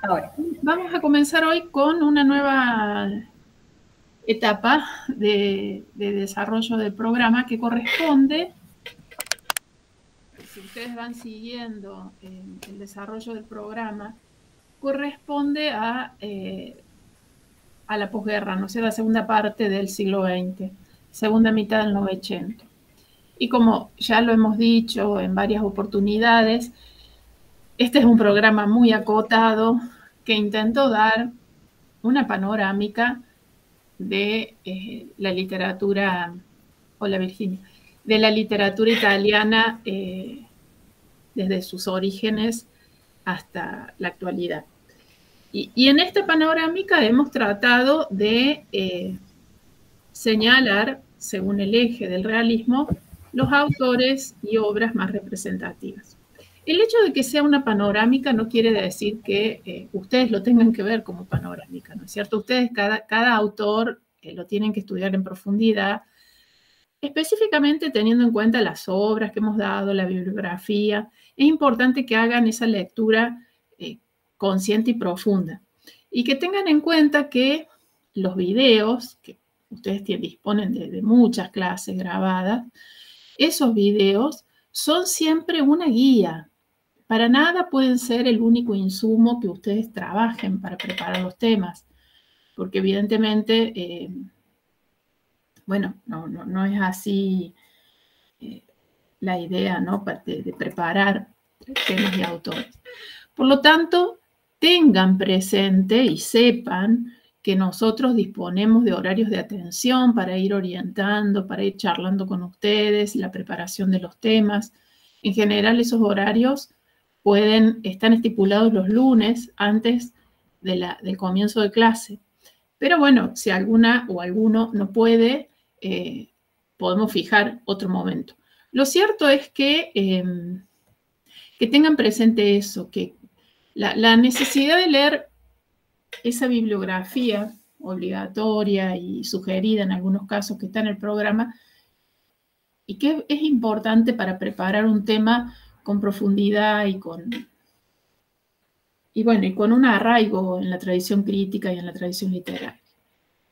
Ahora. Vamos a comenzar hoy con una nueva etapa de desarrollo del programa que corresponde, si ustedes van siguiendo el desarrollo del programa, corresponde a la posguerra, no sé, la segunda parte del siglo XX, segunda mitad del 900. Y como ya lo hemos dicho en varias oportunidades, este es un programa muy acotado que intentó dar una panorámica de la literatura, hola Virginia, de la literatura italiana desde sus orígenes hasta la actualidad. Y en esta panorámica hemos tratado de señalar, según el eje del realismo, los autores y obras más representativas. El hecho de que sea una panorámica no quiere decir que ustedes lo tengan que ver como panorámica, ¿no es cierto? Ustedes, cada autor, lo tienen que estudiar en profundidad, específicamente teniendo en cuenta las obras que hemos dado, la bibliografía. Es importante que hagan esa lectura consciente y profunda. Y que tengan en cuenta que los videos, que ustedes disponen de muchas clases grabadas, esos videos son siempre una guía. Para nada pueden ser el único insumo que ustedes trabajen para preparar los temas, porque evidentemente, bueno, no es así la idea, ¿no? De preparar temas y autores. Por lo tanto, tengan presente y sepan que nosotros disponemos de horarios de atención para ir orientando, para ir charlando con ustedes, la preparación de los temas. En general, esos horarios están estipulados los lunes antes del comienzo de clase. Pero bueno, si alguna o alguno no puede, podemos fijar otro momento. Lo cierto es que tengan presente eso, que la necesidad de leer esa bibliografía obligatoria y sugerida en algunos casos que está en el programa y que es importante para preparar un tema con profundidad y con un arraigo en la tradición crítica y en la tradición literaria.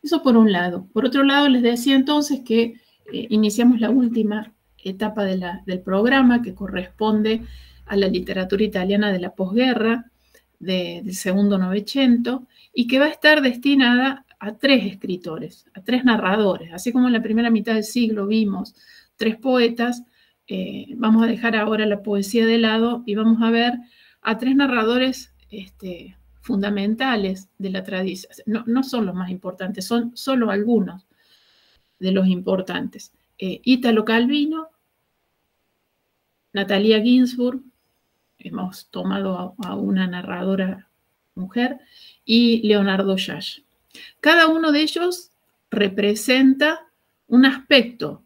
Eso por un lado. Por otro lado, les decía entonces que iniciamos la última etapa del programa que corresponde a la literatura italiana de la posguerra, del segundo Novecento, y que va a estar destinada a tres escritores, a tres narradores. Así como en la primera mitad del siglo vimos tres poetas, vamos a dejar ahora la poesía de lado y vamos a ver a tres narradores fundamentales de la tradición. No son los más importantes, son solo algunos de los importantes. Italo Calvino, Natalia Ginsburg, hemos tomado a una narradora mujer, y Leonardo Sciascia. Cada uno de ellos representa un aspecto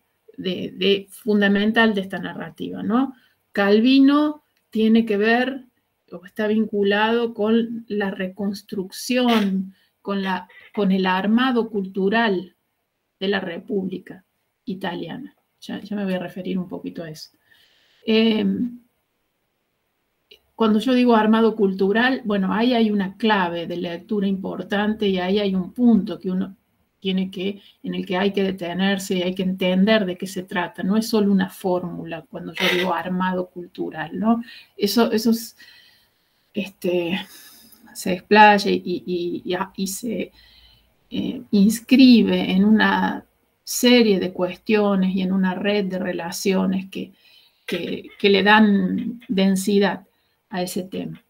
fundamental de esta narrativa, ¿no? Calvino tiene que ver o está vinculado con la reconstrucción, con el armado cultural de la República Italiana. Ya me voy a referir un poquito a eso. Cuando yo digo armado cultural, bueno, ahí hay una clave de lectura importante y ahí hay un punto que uno en el que hay que detenerse y hay que entender de qué se trata. No es solo una fórmula cuando yo digo armado cultural, ¿no? Eso se explaya y se inscribe en una serie de cuestiones y en una red de relaciones que le dan densidad a ese tema.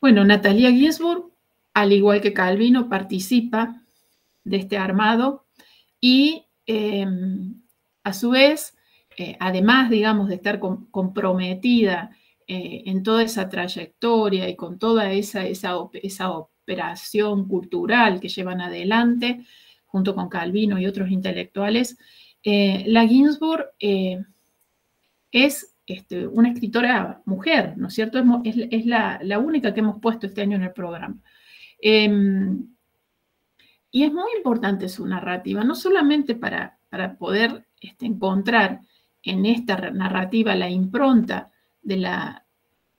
Bueno, Natalia Ginsburg, al igual que Calvino, participa de este armado y a su vez, además, digamos, de estar comprometida en toda esa trayectoria y con toda esa operación cultural que llevan adelante, junto con Calvino y otros intelectuales, la Ginsburg es una escritora mujer, ¿no es cierto? Es la única que hemos puesto este año en el programa. Y es muy importante su narrativa, no solamente para poder encontrar en esta narrativa la impronta de la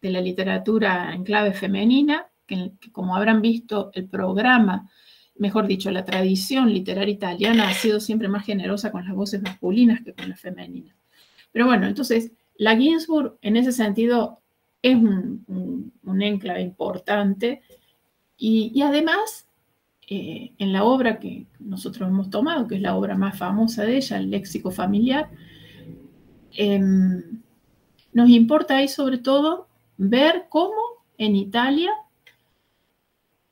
literatura en clave femenina, que como habrán visto, el programa, mejor dicho, la tradición literaria italiana ha sido siempre más generosa con las voces masculinas que con las femeninas. Pero bueno, entonces, la Ginsburg en ese sentido es un enclave importante y además, en la obra que nosotros hemos tomado, que es la obra más famosa de ella, el Léxico Familiar, nos importa ahí sobre todo ver cómo en Italia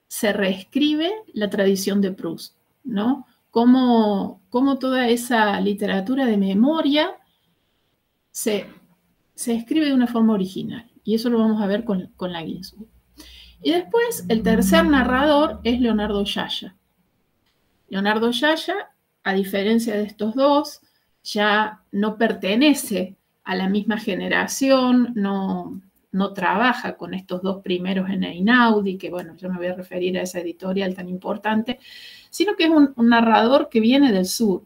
se reescribe la tradición de Proust, ¿no? Cómo toda esa literatura de memoria se escribe de una forma original. Y eso lo vamos a ver con la Ginsburg. Y después, el tercer narrador es Leonardo Sciascia. Leonardo Sciascia, a diferencia de estos dos, ya no pertenece a la misma generación, no trabaja con estos dos primeros en Einaudi, que bueno, yo me voy a referir a esa editorial tan importante, sino que es un narrador que viene del sur.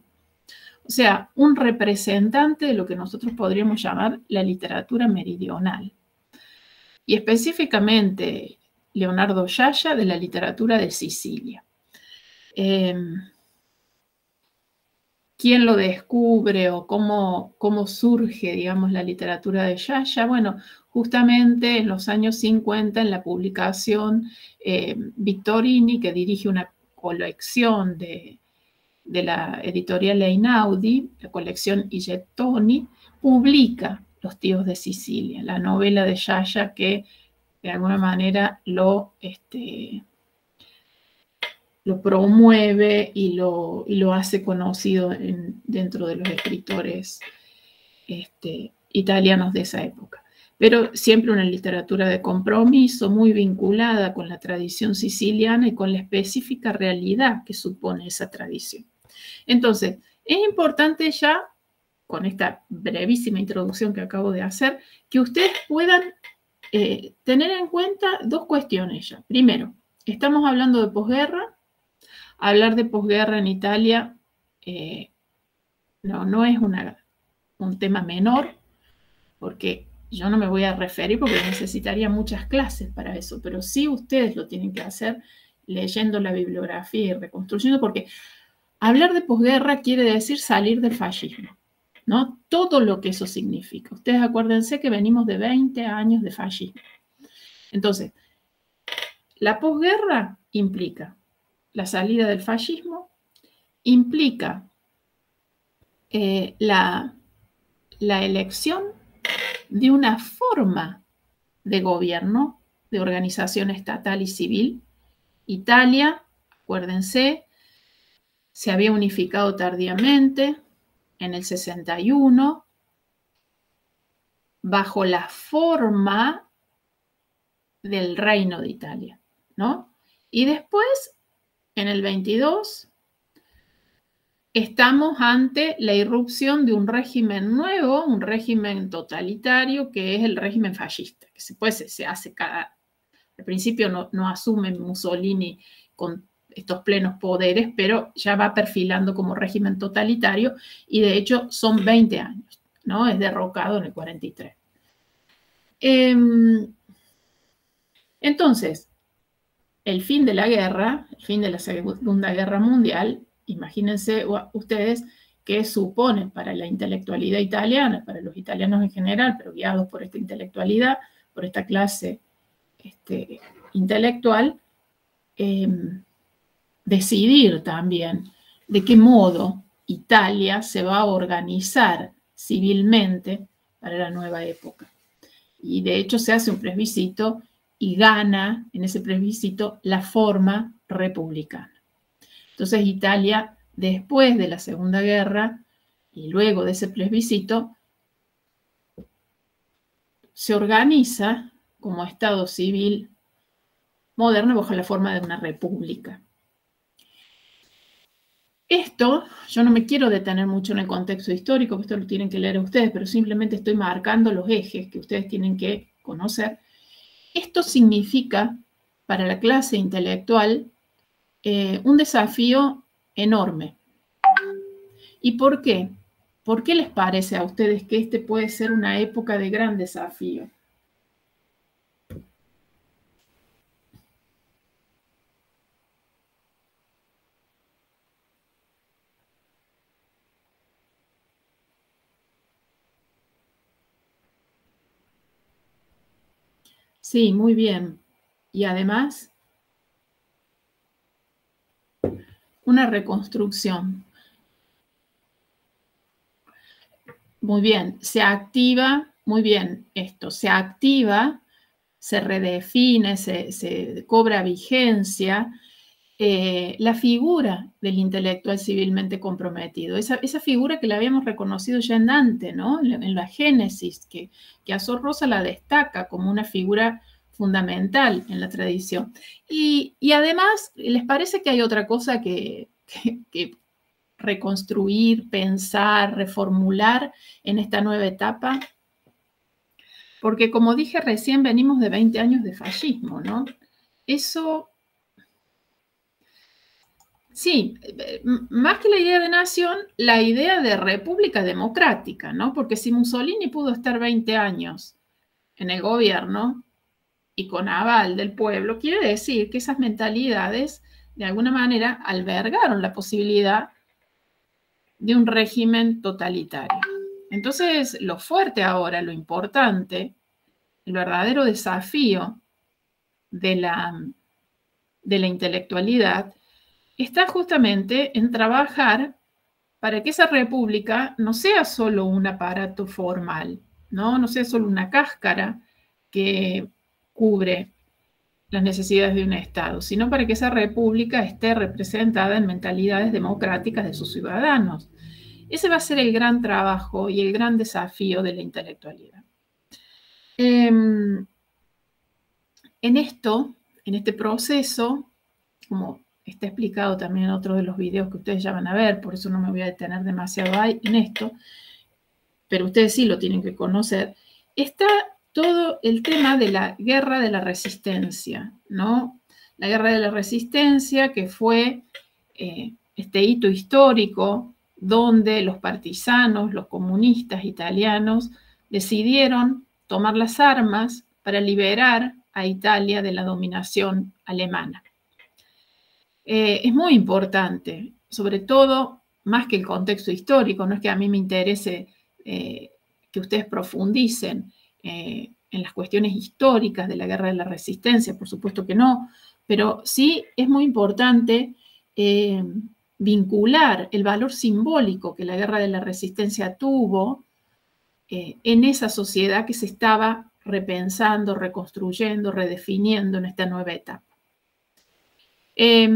O sea, un representante de lo que nosotros podríamos llamar la literatura meridional. Y específicamente Leonardo Sciascia de la literatura de Sicilia. ¿Quién lo descubre o cómo surge, digamos, la literatura de Sciascia? Bueno, justamente en los años 50, en la publicación Vittorini, que dirige una colección de la editorial Einaudi, la colección I Gettoni, publica Los tíos de Sicilia, la novela de Sciascia que de alguna manera lo promueve y lo hace conocido dentro de los escritores italianos de esa época. Pero siempre una literatura de compromiso, muy vinculada con la tradición siciliana y con la específica realidad que supone esa tradición. Entonces, es importante ya, con esta brevísima introducción que acabo de hacer, que ustedes puedan tener en cuenta dos cuestiones ya. Primero, estamos hablando de posguerra. Hablar de posguerra en Italia no es un tema menor, porque yo no me voy a referir porque necesitaría muchas clases para eso, pero sí ustedes lo tienen que hacer leyendo la bibliografía y reconstruyendo, porque hablar de posguerra quiere decir salir del fascismo, ¿no? Todo lo que eso significa. Ustedes acuérdense que venimos de 20 años de fascismo. Entonces, la posguerra implica la salida del fascismo, implica la elección de una forma de gobierno, de organización estatal y civil. Italia, acuérdense, se había unificado tardíamente en el 61 bajo la forma del Reino de Italia, ¿no? Y después, en el 22, estamos ante la irrupción de un régimen nuevo, un régimen totalitario, que es el régimen fascista, que se hace al principio no asume Mussolini con estos plenos poderes, pero ya va perfilando como régimen totalitario y de hecho son 20 años, ¿no? Es derrocado en el 43. Entonces, el fin de la guerra, el fin de la Segunda Guerra Mundial, imagínense ustedes qué supone para la intelectualidad italiana, para los italianos en general, pero guiados por esta intelectualidad, por esta clase intelectual, decidir también de qué modo Italia se va a organizar civilmente para la nueva época. Y de hecho se hace un plebiscito y gana en ese plebiscito la forma republicana. Entonces Italia, después de la Segunda Guerra y luego de ese plebiscito, se organiza como Estado civil moderno bajo la forma de una república. Esto, yo no me quiero detener mucho en el contexto histórico, esto lo tienen que leer ustedes, pero simplemente estoy marcando los ejes que ustedes tienen que conocer. Esto significa para la clase intelectual un desafío enorme. ¿Y por qué? ¿Por qué les parece a ustedes que este puede ser una época de gran desafío? Sí, muy bien. Y además, una reconstrucción. Muy bien, se activa, muy bien esto, se activa, se redefine, se cobra vigencia la figura del intelectual civilmente comprometido, esa figura que la habíamos reconocido ya en Dante, ¿no? En la Génesis, que Azor Rosa la destaca como una figura fundamental en la tradición. Y además, ¿les parece que hay otra cosa que reconstruir, pensar, reformular en esta nueva etapa? Porque como dije recién, venimos de 20 años de fascismo, ¿no? Eso, sí, más que la idea de nación, la idea de república democrática, ¿no? Porque si Mussolini pudo estar 20 años en el gobierno y con aval del pueblo, quiere decir que esas mentalidades, de alguna manera, albergaron la posibilidad de un régimen totalitario. Entonces, lo fuerte ahora, lo importante, el verdadero desafío de la intelectualidad está justamente en trabajar para que esa república no sea solo un aparato formal, no sea solo una cáscara que cubre las necesidades de un Estado, sino para que esa república esté representada en mentalidades democráticas de sus ciudadanos. Ese va a ser el gran trabajo y el gran desafío de la intelectualidad. En este proceso, como está explicado también en otro de los videos que ustedes ya van a ver, por eso no me voy a detener demasiado en esto, pero ustedes sí lo tienen que conocer, está todo el tema de la guerra de la resistencia, ¿no? La guerra de la resistencia, que fue este hito histórico donde los partisanos, los comunistas italianos, decidieron tomar las armas para liberar a Italia de la dominación alemana. Es muy importante, sobre todo, más que el contexto histórico, no es que a mí me interese que ustedes profundicen en las cuestiones históricas de la guerra de la resistencia, por supuesto que no, pero sí es muy importante vincular el valor simbólico que la guerra de la resistencia tuvo en esa sociedad que se estaba repensando, reconstruyendo, redefiniendo en esta nueva etapa. Es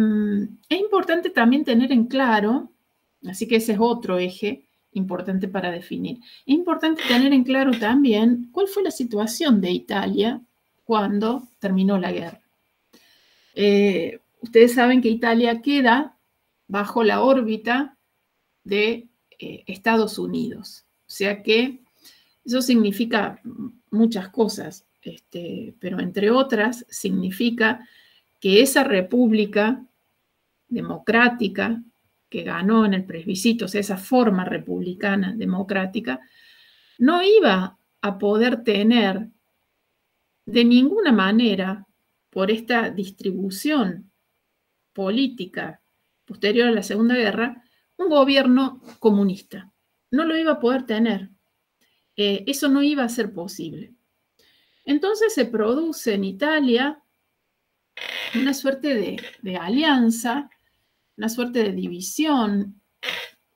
importante también tener en claro, así que ese es otro eje importante para definir, es importante tener en claro también cuál fue la situación de Italia cuando terminó la guerra. Ustedes saben que Italia queda bajo la órbita de Estados Unidos, o sea que eso significa muchas cosas, pero entre otras significa que esa república democrática que ganó en el plebiscito, o sea, esa forma republicana democrática, no iba a poder tener de ninguna manera, por esta distribución política posterior a la Segunda Guerra, un gobierno comunista. No lo iba a poder tener. Eso no iba a ser posible. Entonces se produce en Italia una suerte de alianza, una suerte de división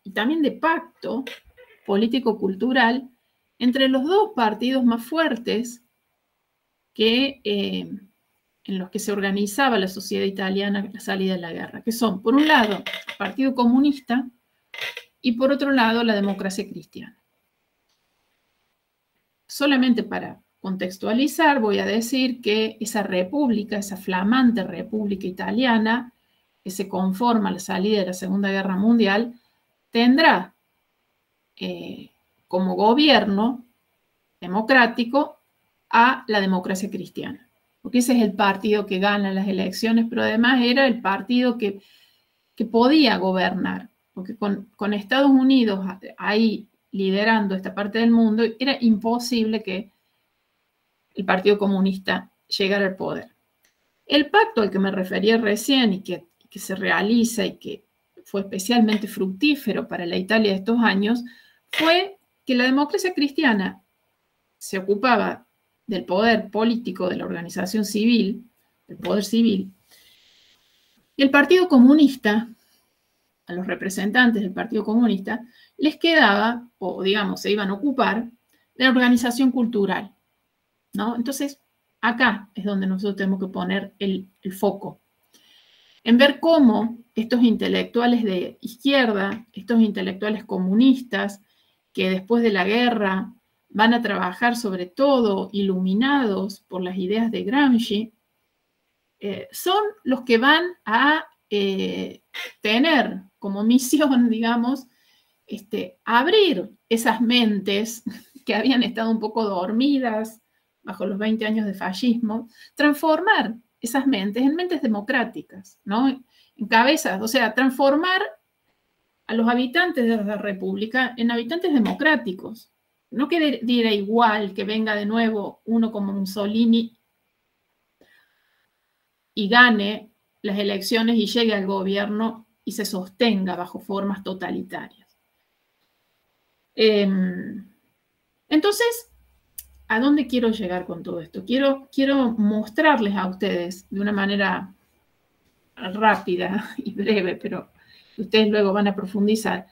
y también de pacto político-cultural entre los dos partidos más fuertes en los que se organizaba la sociedad italiana a la salida de la guerra, que son, por un lado, el Partido Comunista y por otro lado, la democracia cristiana. Solamente para contextualizar, voy a decir que esa república, esa flamante república italiana, que se conforma a la salida de la Segunda Guerra Mundial, tendrá como gobierno democrático a la democracia cristiana, porque ese es el partido que gana las elecciones, pero además era el partido que podía gobernar, porque con Estados Unidos ahí liderando esta parte del mundo, era imposible que el Partido Comunista llegara al poder. El pacto al que me refería recién y que se realiza y que fue especialmente fructífero para la Italia de estos años fue que la democracia cristiana se ocupaba del poder político de la organización civil, del poder civil, y el Partido Comunista, a los representantes del Partido Comunista, les quedaba, o digamos, se iban a ocupar de la organización cultural, ¿no? Entonces, acá es donde nosotros tenemos que poner el foco, en ver cómo estos intelectuales de izquierda, estos intelectuales comunistas, que después de la guerra van a trabajar sobre todo iluminados por las ideas de Gramsci, son los que van a tener como misión, digamos, abrir esas mentes que habían estado un poco dormidas bajo los 20 años de fascismo, transformar esas mentes en mentes democráticas, ¿no? En cabezas, o sea, transformar a los habitantes de la República en habitantes democráticos. No que diera igual que venga de nuevo uno como Mussolini y gane las elecciones y llegue al gobierno y se sostenga bajo formas totalitarias. Entonces, ¿a dónde quiero llegar con todo esto? Quiero mostrarles a ustedes de una manera rápida y breve, pero ustedes luego van a profundizar,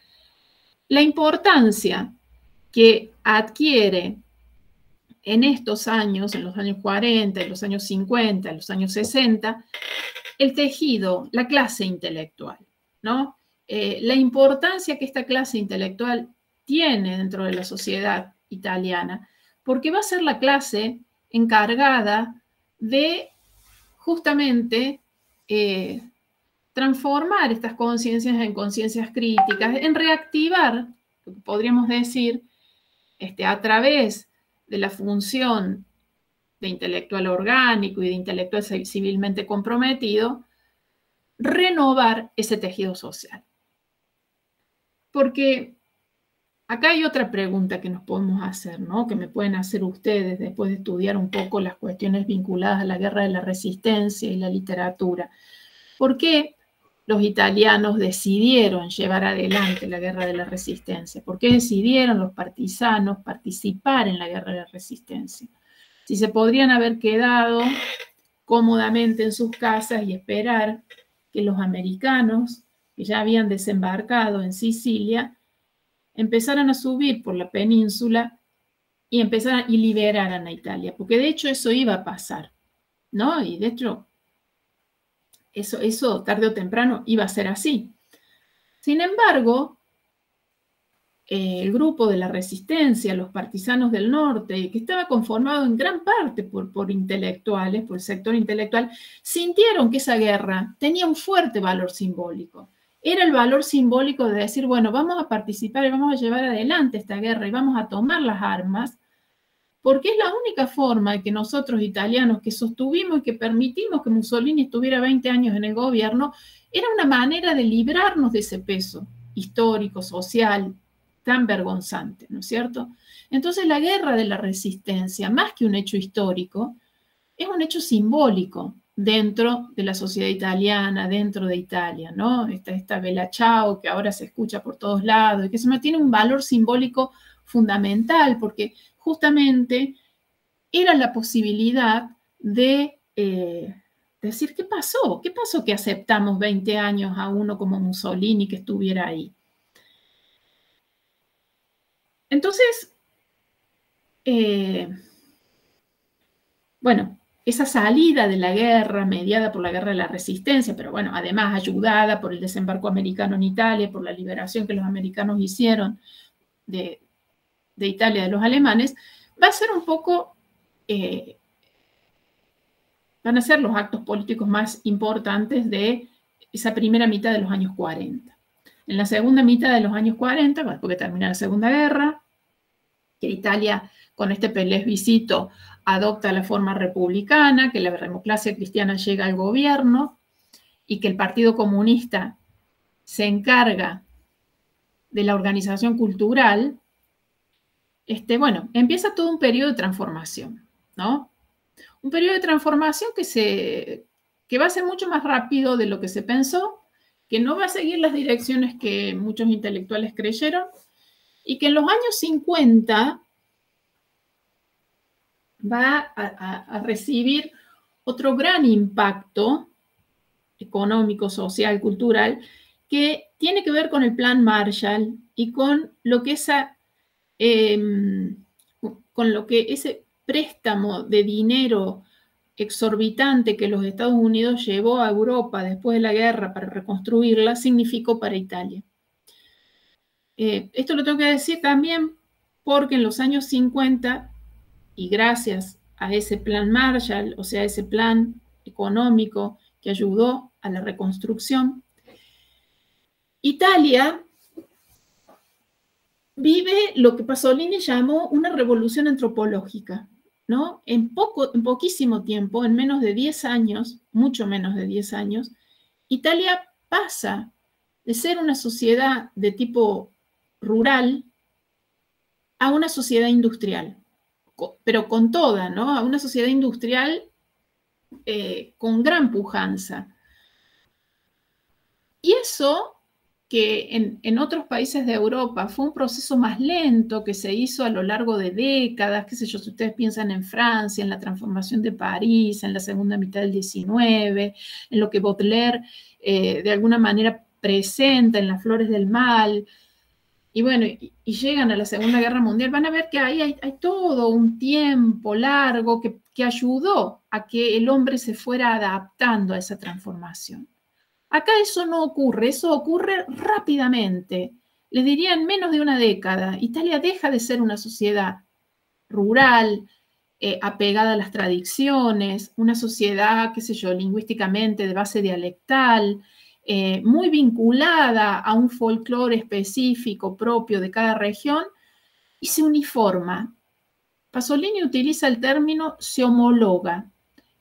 la importancia que adquiere en estos años, en los años 40, en los años 50, en los años 60, el tejido, la clase intelectual, ¿no? La importancia que esta clase intelectual tiene dentro de la sociedad italiana, porque va a ser la clase encargada de justamente transformar estas conciencias en conciencias críticas, en reactivar, podríamos decir, a través de la función de intelectual orgánico y de intelectual civilmente comprometido, renovar ese tejido social. Porque acá hay otra pregunta que nos podemos hacer, ¿no? Que me pueden hacer ustedes después de estudiar un poco las cuestiones vinculadas a la guerra de la resistencia y la literatura. ¿Por qué los italianos decidieron llevar adelante la guerra de la resistencia? ¿Por qué decidieron los partisanos participar en la guerra de la resistencia? Si se podrían haber quedado cómodamente en sus casas y esperar que los americanos, que ya habían desembarcado en Sicilia, empezaran a subir por la península y liberaran a Italia, porque de hecho eso iba a pasar, ¿no? Y de hecho eso tarde o temprano iba a ser así. Sin embargo, el grupo de la resistencia, los partisanos del norte, que estaba conformado en gran parte por intelectuales, por el sector intelectual, sintieron que esa guerra tenía un fuerte valor simbólico. Era el valor simbólico de decir, bueno, vamos a participar y vamos a llevar adelante esta guerra y vamos a tomar las armas, porque es la única forma de que nosotros italianos que sostuvimos y que permitimos que Mussolini estuviera 20 años en el gobierno, era una manera de librarnos de ese peso histórico, social, tan vergonzante, ¿no es cierto? Entonces la guerra de la resistencia, más que un hecho histórico, es un hecho simbólico dentro de la sociedad italiana, dentro de Italia, ¿no? Esta Bella Ciao que ahora se escucha por todos lados y que se tiene un valor simbólico fundamental porque justamente era la posibilidad de decir, ¿qué pasó? ¿Qué pasó que aceptamos 20 años a uno como Mussolini que estuviera ahí? Entonces, bueno, esa salida de la guerra, mediada por la guerra de la resistencia, pero bueno, además ayudada por el desembarco americano en Italia, por la liberación que los americanos hicieron de Italia de los alemanes, va a ser un poco, van a ser los actos políticos más importantes de esa primera mitad de los años 40. En la segunda mitad de los años 40, después que termina la Segunda Guerra, que Italia con este plebiscito adopta la forma republicana, que la democracia cristiana llega al gobierno y que el Partido Comunista se encarga de la organización cultural, bueno, empieza todo un periodo de transformación, ¿no? Un periodo de transformación que va a ser mucho más rápido de lo que se pensó, que no va a seguir las direcciones que muchos intelectuales creyeron y que en los años 50 va a recibir otro gran impacto económico, social, cultural, que tiene que ver con el Plan Marshall y con lo que ese préstamo de dinero exorbitante que los Estados Unidos llevó a Europa después de la guerra para reconstruirla significó para Italia. Esto lo tengo que decir también porque en los años 50, y gracias a ese plan Marshall, o sea, ese plan económico que ayudó a la reconstrucción, Italia vive lo que Pasolini llamó una revolución antropológica, ¿no? En poquísimo tiempo, en menos de 10 años, mucho menos de 10 años, Italia pasa de ser una sociedad de tipo rural a una sociedad industrial, pero con toda, ¿no? A una sociedad industrial con gran pujanza. Y eso, que en otros países de Europa fue un proceso más lento, que se hizo a lo largo de décadas, qué sé yo, si ustedes piensan en Francia, en la transformación de París, en la segunda mitad del XIX, en lo que Baudelaire de alguna manera presenta en Las Flores del Mal, y bueno, y llegan a la Segunda Guerra Mundial, van a ver que ahí hay todo un tiempo largo que ayudó a que el hombre se fuera adaptando a esa transformación. Acá eso no ocurre, eso ocurre rápidamente. Les diría en menos de una década. Italia deja de ser una sociedad rural, apegada a las tradiciones, una sociedad, qué sé yo, lingüísticamente de base dialectal, muy vinculada a un folclore específico propio de cada región, y se uniforma. Pasolini utiliza el término se homologa,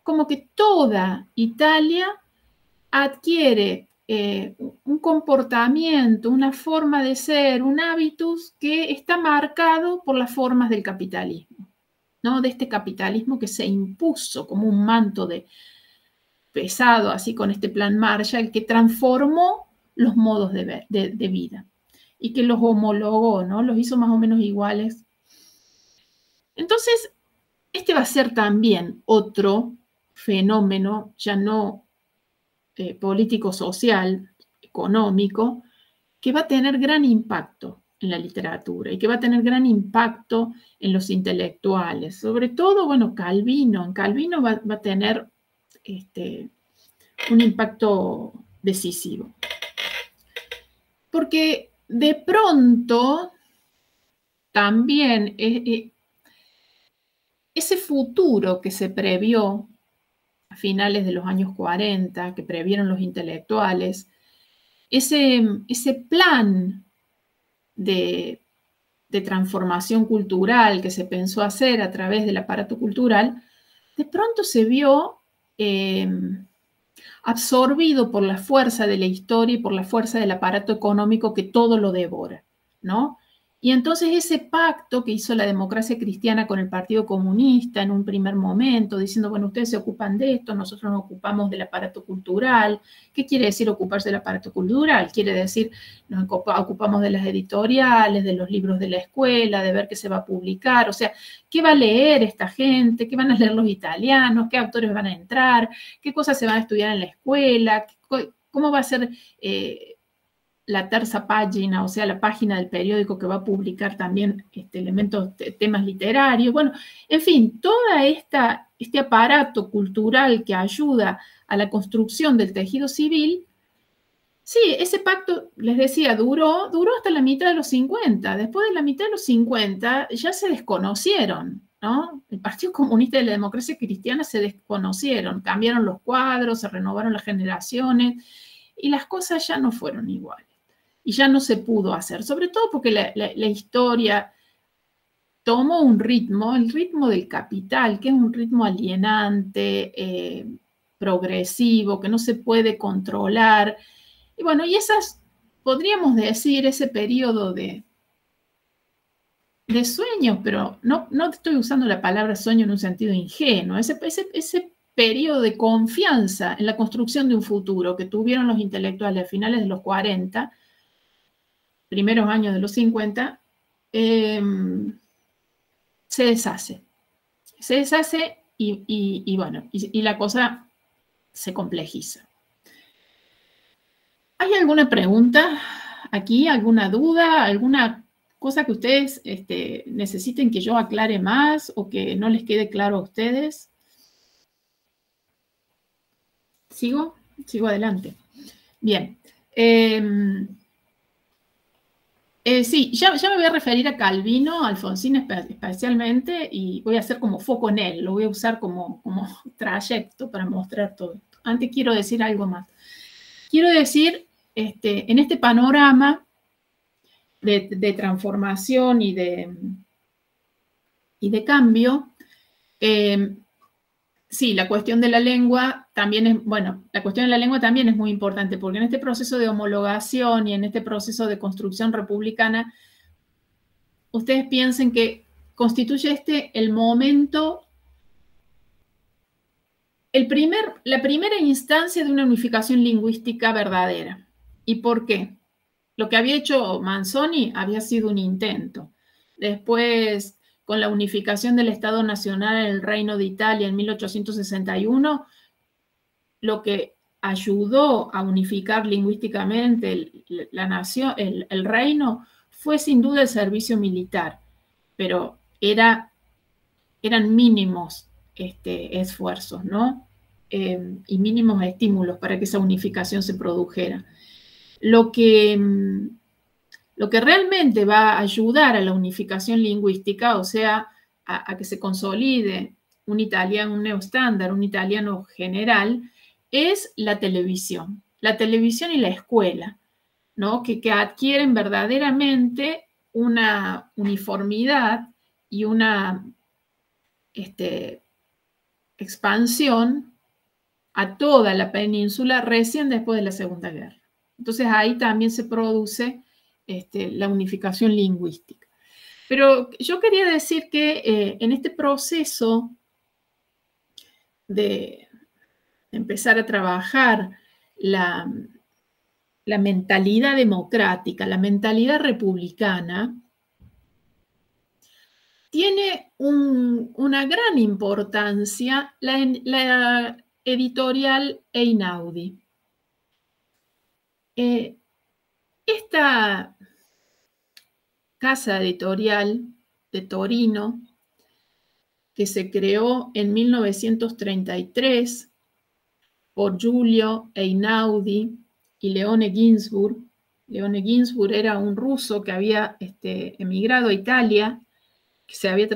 como que toda Italia adquiere un comportamiento, una forma de ser, un hábitus que está marcado por las formas del capitalismo, ¿no? De este capitalismo que se impuso como un manto pesado, así con este plan Marshall, que transformó los modos de vida y que los homologó, ¿no? Los hizo más o menos iguales. Entonces, este va a ser también otro fenómeno, ya no político-social, económico, que va a tener gran impacto en la literatura y que va a tener gran impacto en los intelectuales. Sobre todo, bueno, Calvino. En Calvino va a tener un impacto decisivo. Porque de pronto también ese futuro que se previó a finales de los años 40, que previeron los intelectuales, ese plan de transformación cultural que se pensó hacer a través del aparato cultural, de pronto se vio absorbido por la fuerza de la historia y por la fuerza del aparato económico que todo lo devora, ¿no? Y entonces ese pacto que hizo la democracia cristiana con el Partido Comunista en un primer momento, diciendo, bueno, ustedes se ocupan de esto, nosotros nos ocupamos del aparato cultural. ¿Qué quiere decir ocuparse del aparato cultural? Quiere decir, nos ocupamos de las editoriales, de los libros de la escuela, de ver qué se va a publicar, o sea, qué va a leer esta gente, qué van a leer los italianos, qué autores van a entrar, qué cosas se van a estudiar en la escuela, cómo va a ser la terza página, o sea, la página del periódico que va a publicar también elementos, temas literarios. Bueno, en fin, toda este aparato cultural que ayuda a la construcción del tejido civil, sí, ese pacto, les decía, duró hasta la mitad de los 50. Después de la mitad de los 50 ya se desconocieron, ¿no? El Partido Comunista y la Democracia Cristiana se desconocieron, cambiaron los cuadros, se renovaron las generaciones y las cosas ya no fueron iguales. Y ya no se pudo hacer, sobre todo porque la historia tomó un ritmo, el ritmo del capital, que es un ritmo alienante, progresivo, que no se puede controlar. Y bueno, y podríamos decir, ese periodo de sueño, pero no estoy usando la palabra sueño en un sentido ingenuo, ese periodo de confianza en la construcción de un futuro que tuvieron los intelectuales a finales de los 40, primeros años de los 50, se deshace. se deshace bueno, y la cosa se complejiza. ¿Hay alguna pregunta aquí? ¿Alguna duda? ¿Alguna cosa que ustedes necesiten que yo aclare más o que no les quede claro a ustedes? ¿Sigo? Sigo adelante. Bien. Sí, ya me voy a referir a Calvino, Alfonsín especialmente, y voy a hacer como foco en él, lo voy a usar como trayecto para mostrar todo esto. Antes quiero decir algo más. Quiero decir, en este panorama de transformación y de cambio, sí, la cuestión de la lengua también es, bueno, la cuestión de la lengua también es muy importante, porque en este proceso de homologación y en este proceso de construcción republicana, ustedes piensen que constituye el momento, la primera instancia de una unificación lingüística verdadera. ¿Y por qué? Lo que había hecho Manzoni había sido un intento. Después, con la unificación del Estado Nacional en el Reino de Italia en 1861, lo que ayudó a unificar lingüísticamente la nación, el reino, fue sin duda el servicio militar, pero eran mínimos esfuerzos, ¿no? Y mínimos estímulos para que esa unificación se produjera. Lo que realmente va a ayudar a la unificación lingüística, o sea, a que se consolide un italiano, un neoestándar, un italiano general, es la televisión y la escuela, ¿no? Que adquieren verdaderamente una uniformidad y una expansión a toda la península recién después de la Segunda Guerra. Entonces ahí también se produce la unificación lingüística. Pero yo quería decir que en este proceso de empezar a trabajar la mentalidad democrática, la mentalidad republicana, tiene una gran importancia la editorial Einaudi. Esta casa editorial de Torino, que se creó en 1933 por Giulio Einaudi y Leone Ginzburg. Leone Ginzburg era un ruso que había emigrado a Italia, que se había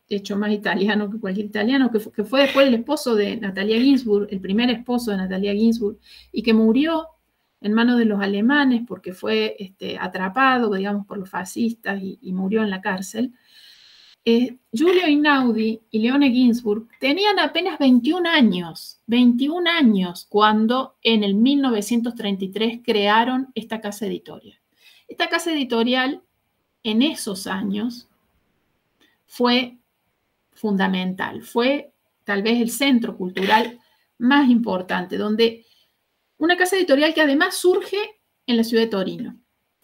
hecho más italiano que cualquier italiano, que fue después el esposo de Natalia Ginzburg, el primer esposo de Natalia Ginzburg, y que murió en manos de los alemanes porque fue atrapado, digamos, por los fascistas y murió en la cárcel. Giulio Einaudi y Leone Ginzburg tenían apenas 21 años cuando en el 1933 crearon esta casa editorial. Esta casa editorial en esos años fue fundamental, fue tal vez el centro cultural más importante, donde una casa editorial que además surge en la ciudad de Torino.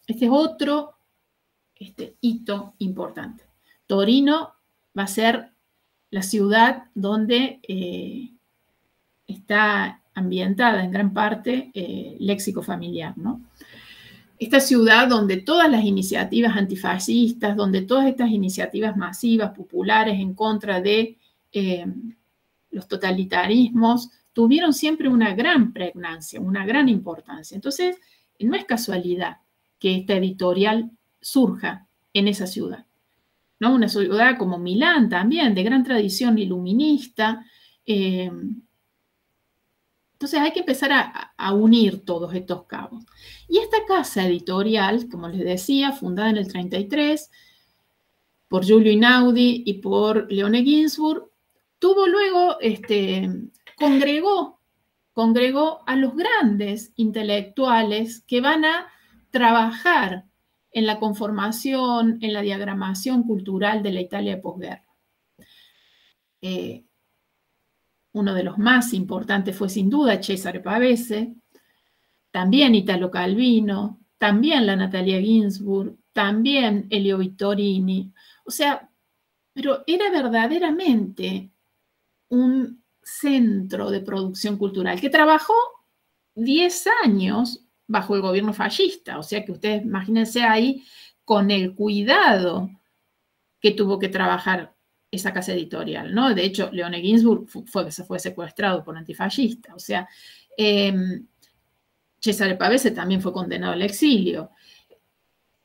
Este es otro hito importante. Torino va a ser la ciudad donde está ambientada en gran parte léxico familiar, ¿no? Esta ciudad donde todas las iniciativas antifascistas, donde todas estas iniciativas masivas, populares en contra de los totalitarismos, tuvieron siempre una gran pregnancia, una gran importancia. Entonces, no es casualidad que esta editorial surja en esa ciudad, ¿no? Una ciudad como Milán también, de gran tradición iluminista. Entonces hay que empezar a unir todos estos cabos. Y esta casa editorial, como les decía, fundada en el 33 por Giulio Einaudi y por Leone Ginzburg, tuvo luego, congregó a los grandes intelectuales que van a trabajar en la conformación, en la diagramación cultural de la Italia de posguerra. Uno de los más importantes fue sin duda Cesare Pavese, también Italo Calvino, también la Natalia Ginzburg, también Elio Vittorini. O sea, pero era verdaderamente un centro de producción cultural que trabajó 10 años bajo el gobierno fascista. O sea que ustedes imagínense ahí con el cuidado que tuvo que trabajar esa casa editorial, ¿no? De hecho, Leone Ginsburg fue secuestrado por antifascista. O sea, Cesare Pavese también fue condenado al exilio.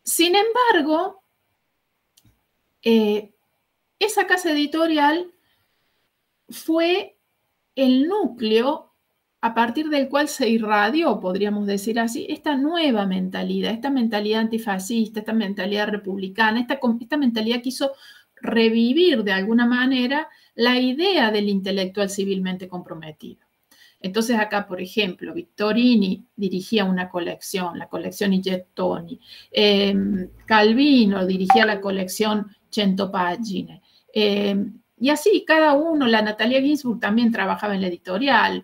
Sin embargo, esa casa editorial fue el núcleo a partir del cual se irradió, podríamos decir así, esta nueva mentalidad, esta mentalidad antifascista, esta mentalidad republicana, esta mentalidad que hizo revivir de alguna manera la idea del intelectual civilmente comprometido. Entonces acá, por ejemplo, Vittorini dirigía una colección, la colección I Gettoni, Calvino dirigía la colección Cento Pagine, y así cada uno, la Natalia Ginsburg también trabajaba en la editorial,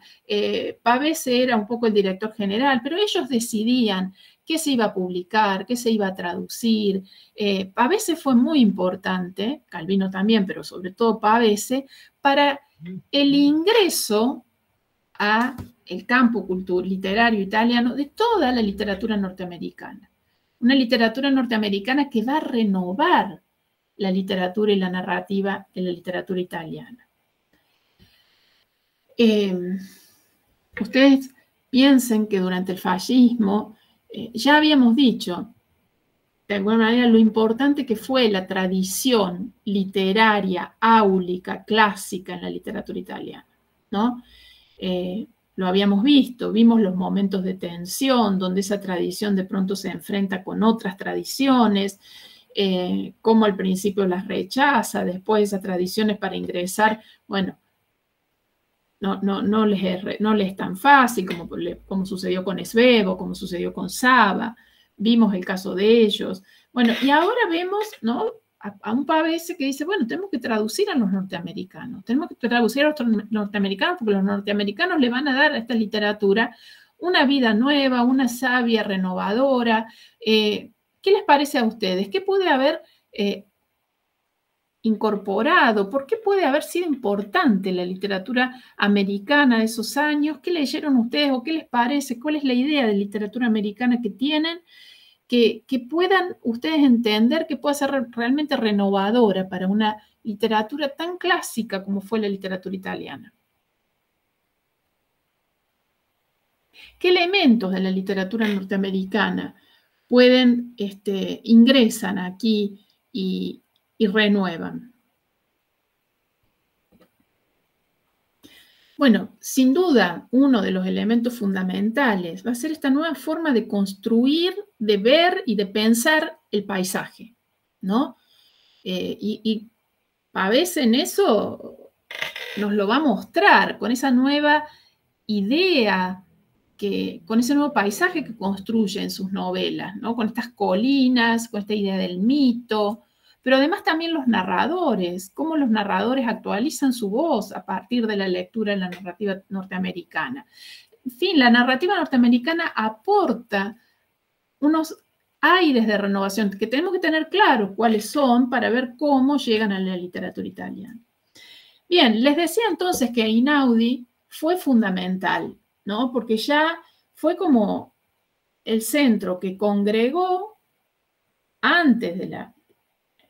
Pavese era un poco el director general, pero ellos decidían qué se iba a publicar, qué se iba a traducir. Pavese fue muy importante, Calvino también, pero sobre todo Pavese, para el ingreso a el campo literario italiano de toda la literatura norteamericana. Una literatura norteamericana que va a renovar la literatura y la narrativa de la literatura italiana. Ustedes piensen que durante el fascismo, ya habíamos dicho, de alguna manera, lo importante que fue la tradición literaria, áulica, clásica en la literatura italiana, ¿no? Lo habíamos visto, vimos los momentos de tensión, donde esa tradición de pronto se enfrenta con otras tradiciones, cómo al principio las rechaza, después esas tradiciones para ingresar, bueno, no les es tan fácil como sucedió con Svevo, como sucedió con Saba, vimos el caso de ellos. Bueno, y ahora vemos, ¿no?, a un Pavese que dice, bueno, tenemos que traducir a los norteamericanos, tenemos que traducir a los norteamericanos porque los norteamericanos le van a dar a esta literatura una vida nueva, una savia renovadora. ¿Qué les parece a ustedes? ¿Qué puede haber incorporado? ¿Por qué puede haber sido importante la literatura americana de esos años? ¿Qué leyeron ustedes o qué les parece? ¿Cuál es la idea de literatura americana que tienen? Que puedan ustedes entender que puede ser realmente renovadora para una literatura tan clásica como fue la literatura italiana. ¿Qué elementos de la literatura norteamericana ingresan aquí y renuevan? Bueno, sin duda, uno de los elementos fundamentales va a ser esta nueva forma de construir, de ver y de pensar el paisaje, ¿no? Y Pavese en eso nos lo va a mostrar, con esa nueva idea, con ese nuevo paisaje que construye en sus novelas, ¿no? Con estas colinas, con esta idea del mito, pero además también los narradores, cómo los narradores actualizan su voz a partir de la lectura de la narrativa norteamericana. En fin, la narrativa norteamericana aporta unos aires de renovación que tenemos que tener claros cuáles son para ver cómo llegan a la literatura italiana. Bien, les decía entonces que Einaudi fue fundamental, ¿no? Porque ya fue como el centro que congregó antes de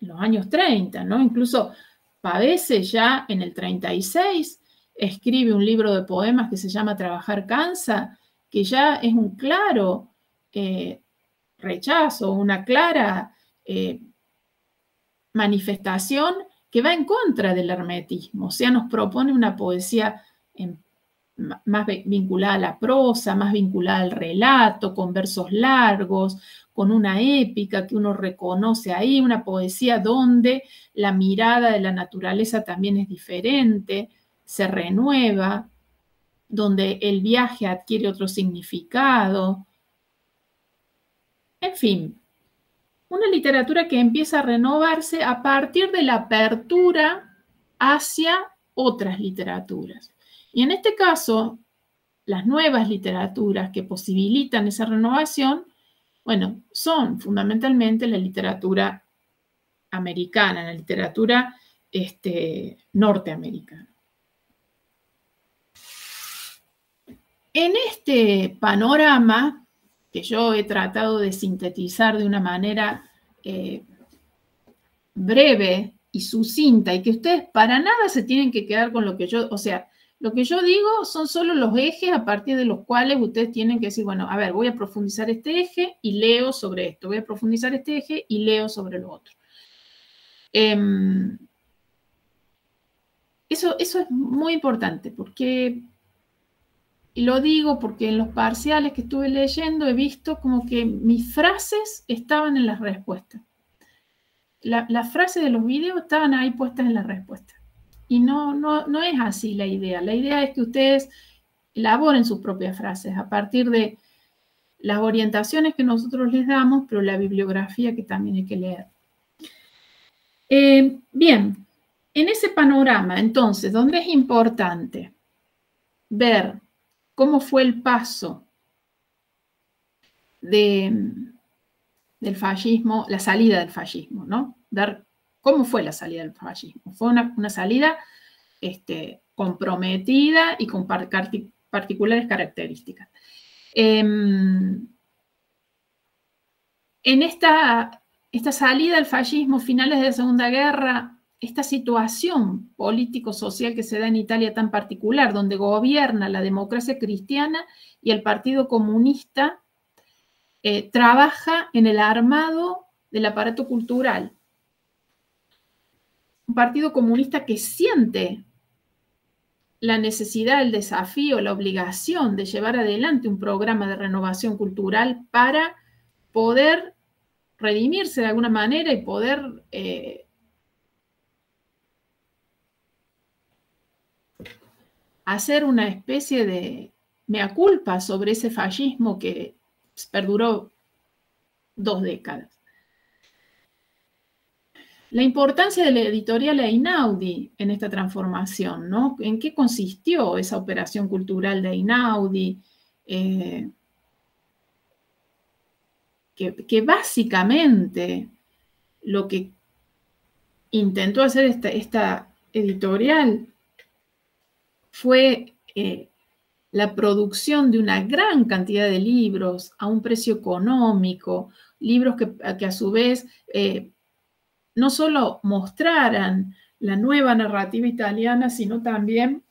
los años 30, ¿no? Incluso Pavese ya en el 36 escribe un libro de poemas que se llama Trabajar cansa, que ya es un claro rechazo, una clara manifestación que va en contra del hermetismo, o sea, nos propone una poesía más vinculada a la prosa, más vinculada al relato, con versos largos, con una épica que uno reconoce ahí, una poesía donde la mirada de la naturaleza también es diferente, se renueva, donde el viaje adquiere otro significado. En fin, una literatura que empieza a renovarse a partir de la apertura hacia otras literaturas. Y en este caso, las nuevas literaturas que posibilitan esa renovación, bueno, son fundamentalmente la literatura americana, la literatura norteamericana. En este panorama, que yo he tratado de sintetizar de una manera breve y sucinta, y que ustedes para nada se tienen que quedar con lo que yo, o sea, lo que yo digo son solo los ejes a partir de los cuales ustedes tienen que decir, bueno, a ver, voy a profundizar este eje y leo sobre esto, voy a profundizar este eje y leo sobre lo otro. Eso es muy importante, porque, y lo digo porque en los parciales que estuve leyendo he visto como que mis frases estaban en las respuestas. Las frases de los videos estaban ahí puestas en la respuesta. Y no es así la idea. La idea es que ustedes elaboren sus propias frases a partir de las orientaciones que nosotros les damos, pero la bibliografía que también hay que leer. Bien, en ese panorama, entonces, donde es importante ver cómo fue el paso del fascismo, la salida del fascismo, ¿no? Ver cómo fue la salida del fascismo. Fue una salida comprometida y con particulares características. En esta salida del fascismo, finales de la Segunda Guerra, esta situación político-social que se da en Italia tan particular, donde gobierna la democracia cristiana y el Partido Comunista trabaja en el armado del aparato cultural. Un Partido Comunista que siente la necesidad, el desafío, la obligación de llevar adelante un programa de renovación cultural para poder redimirse de alguna manera y poder hacer una especie de mea culpa sobre ese fascismo que perduró 2 décadas. La importancia de la editorial Einaudi en esta transformación, ¿no? ¿En qué consistió esa operación cultural de Einaudi? Que básicamente lo que intentó hacer esta editorial fue la producción de una gran cantidad de libros a un precio económico, libros que a su vez no solo mostraran la nueva narrativa italiana, sino también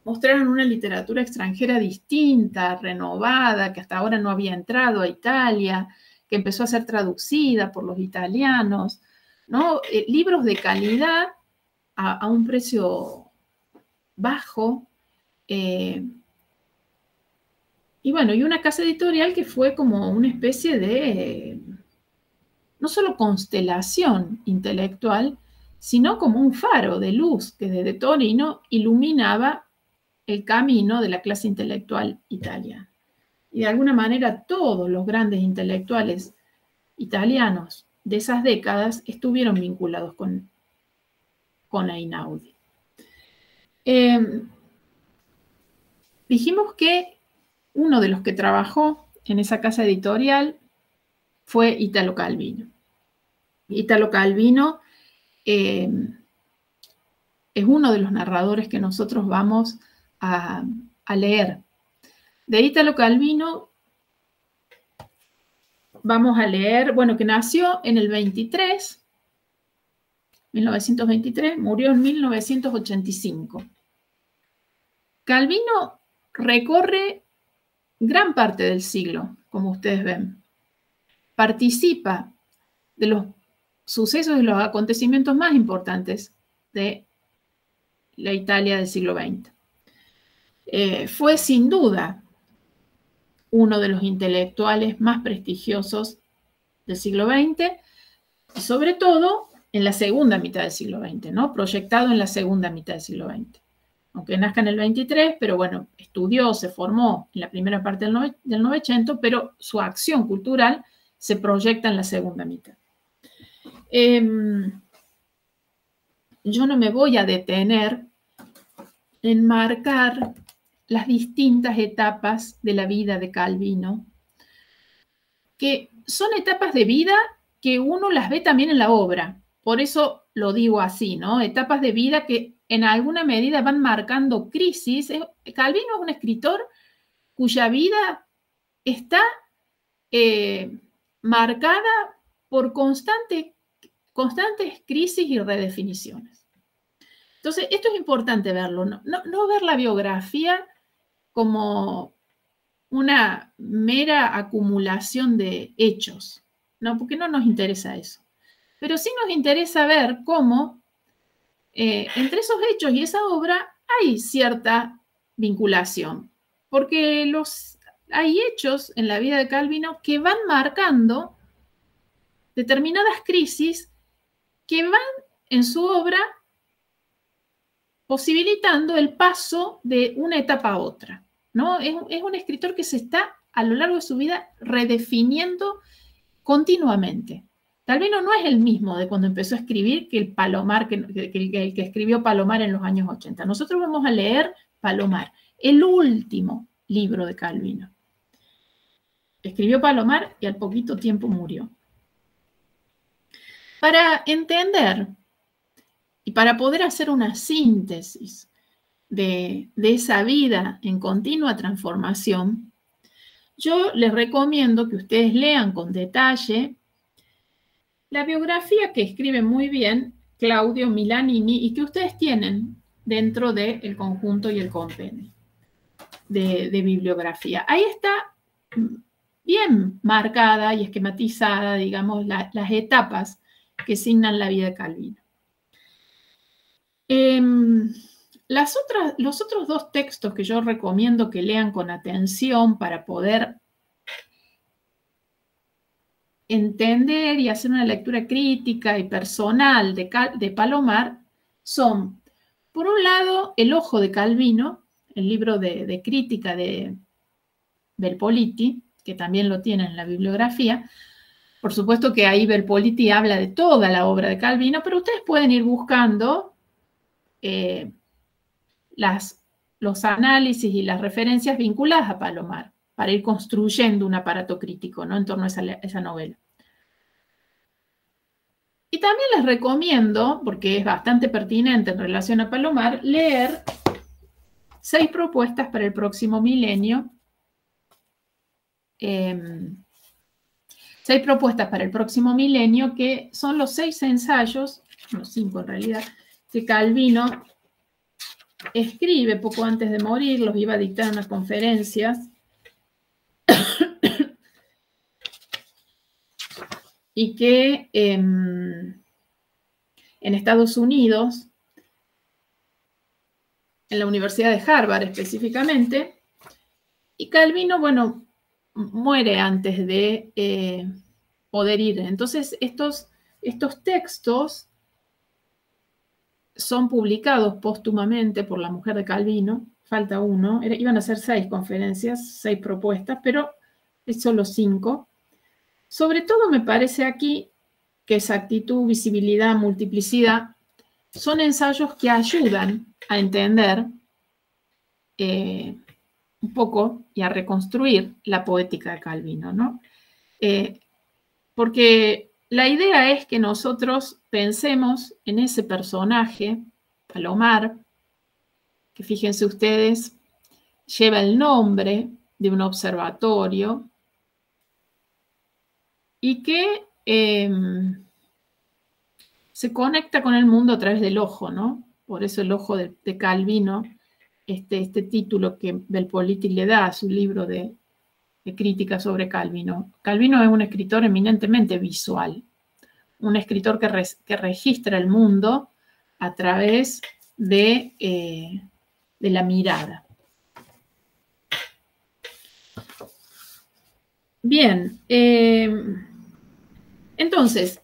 mostraran una literatura extranjera distinta, renovada, que hasta ahora no había entrado a Italia, que empezó a ser traducida por los italianos, ¿no? Libros de calidad a un precio bajo. Y bueno, y una casa editorial que fue como una especie de, no solo constelación intelectual, sino como un faro de luz que desde Torino iluminaba el camino de la clase intelectual italiana. Y de alguna manera todos los grandes intelectuales italianos de esas décadas estuvieron vinculados con Einaudi. Dijimos que uno de los que trabajó en esa casa editorial fue Italo Calvino. Italo Calvino es uno de los narradores que nosotros vamos a leer. De Italo Calvino vamos a leer, bueno, que nació en el 1923, murió en 1985. Calvino recorre gran parte del siglo, como ustedes ven. Participa de los sucesos y los acontecimientos más importantes de la Italia del siglo XX. Fue sin duda uno de los intelectuales más prestigiosos del siglo XX, y sobre todo en la segunda mitad del siglo XX, ¿no? Proyectado en la segunda mitad del siglo XX. Aunque nazca en el 23, pero bueno, estudió, se formó en la primera parte del Novecento, pero su acción cultural se proyecta en la segunda mitad. Yo no me voy a detener en marcar las distintas etapas de la vida de Calvino, que son etapas de vida que uno las ve también en la obra. por eso lo digo así, ¿no? Etapas de vida que en alguna medida van marcando crisis. Calvino es un escritor cuya vida está marcada por constantes crisis y redefiniciones. Entonces, esto es importante verlo, no ver la biografía como una mera acumulación de hechos, ¿no? Porque no nos interesa eso. Pero sí nos interesa ver cómo entre esos hechos y esa obra hay cierta vinculación, porque hay hechos en la vida de Calvino que van marcando determinadas crisis que van en su obra posibilitando el paso de una etapa a otra, ¿no? Es un escritor que se está a lo largo de su vida redefiniendo continuamente. Calvino no es el mismo de cuando empezó a escribir que el Palomar, el que escribió Palomar en los años 80. Nosotros vamos a leer Palomar, el último libro de Calvino. Escribió Palomar y al poquito tiempo murió. Para entender y para poder hacer una síntesis de esa vida en continua transformación, yo les recomiendo que ustedes lean con detalle la biografía que escribe muy bien Claudio Milanini y que ustedes tienen dentro del conjunto y el compendio de bibliografía. Ahí está bien marcada y esquematizada, digamos, las etapas que signan la vida de Calvino. Los otros dos textos que yo recomiendo que lean con atención para poder entender y hacer una lectura crítica y personal de Palomar son, por un lado, El ojo de Calvino, el libro de crítica de Belpoliti, que también lo tienen en la bibliografía. Por supuesto que ahí Belpoliti habla de toda la obra de Calvino, pero ustedes pueden ir buscando los análisis y las referencias vinculadas a Palomar para ir construyendo un aparato crítico, ¿no?, en torno a esa novela. Y también les recomiendo, porque es bastante pertinente en relación a Palomar, leer 6 propuestas para el próximo milenio. 6 propuestas para el próximo milenio, que son los 6 ensayos, los 5 en realidad, que Calvino escribe poco antes de morir, los iba a dictar en unas conferencias. Y que en Estados Unidos, en la Universidad de Harvard específicamente, y Calvino, bueno, muere antes de poder ir. Entonces, estos textos son publicados póstumamente por la mujer de Calvino, falta uno, iban a ser 6 conferencias, 6 propuestas, pero es solo 5. Sobre todo me parece aquí que exactitud, visibilidad, multiplicidad son ensayos que ayudan a entender un poco y a reconstruir la poética de Calvino, ¿no? Porque la idea es que nosotros pensemos en ese personaje, Palomar, que fíjense ustedes, lleva el nombre de un observatorio y que se conecta con el mundo a través del ojo, ¿no? Por eso el ojo de Calvino, este título que Belpoliti le da a su libro de crítica sobre Calvino. Calvino es un escritor eminentemente visual, un escritor que registra el mundo a través de la mirada. Bien, entonces,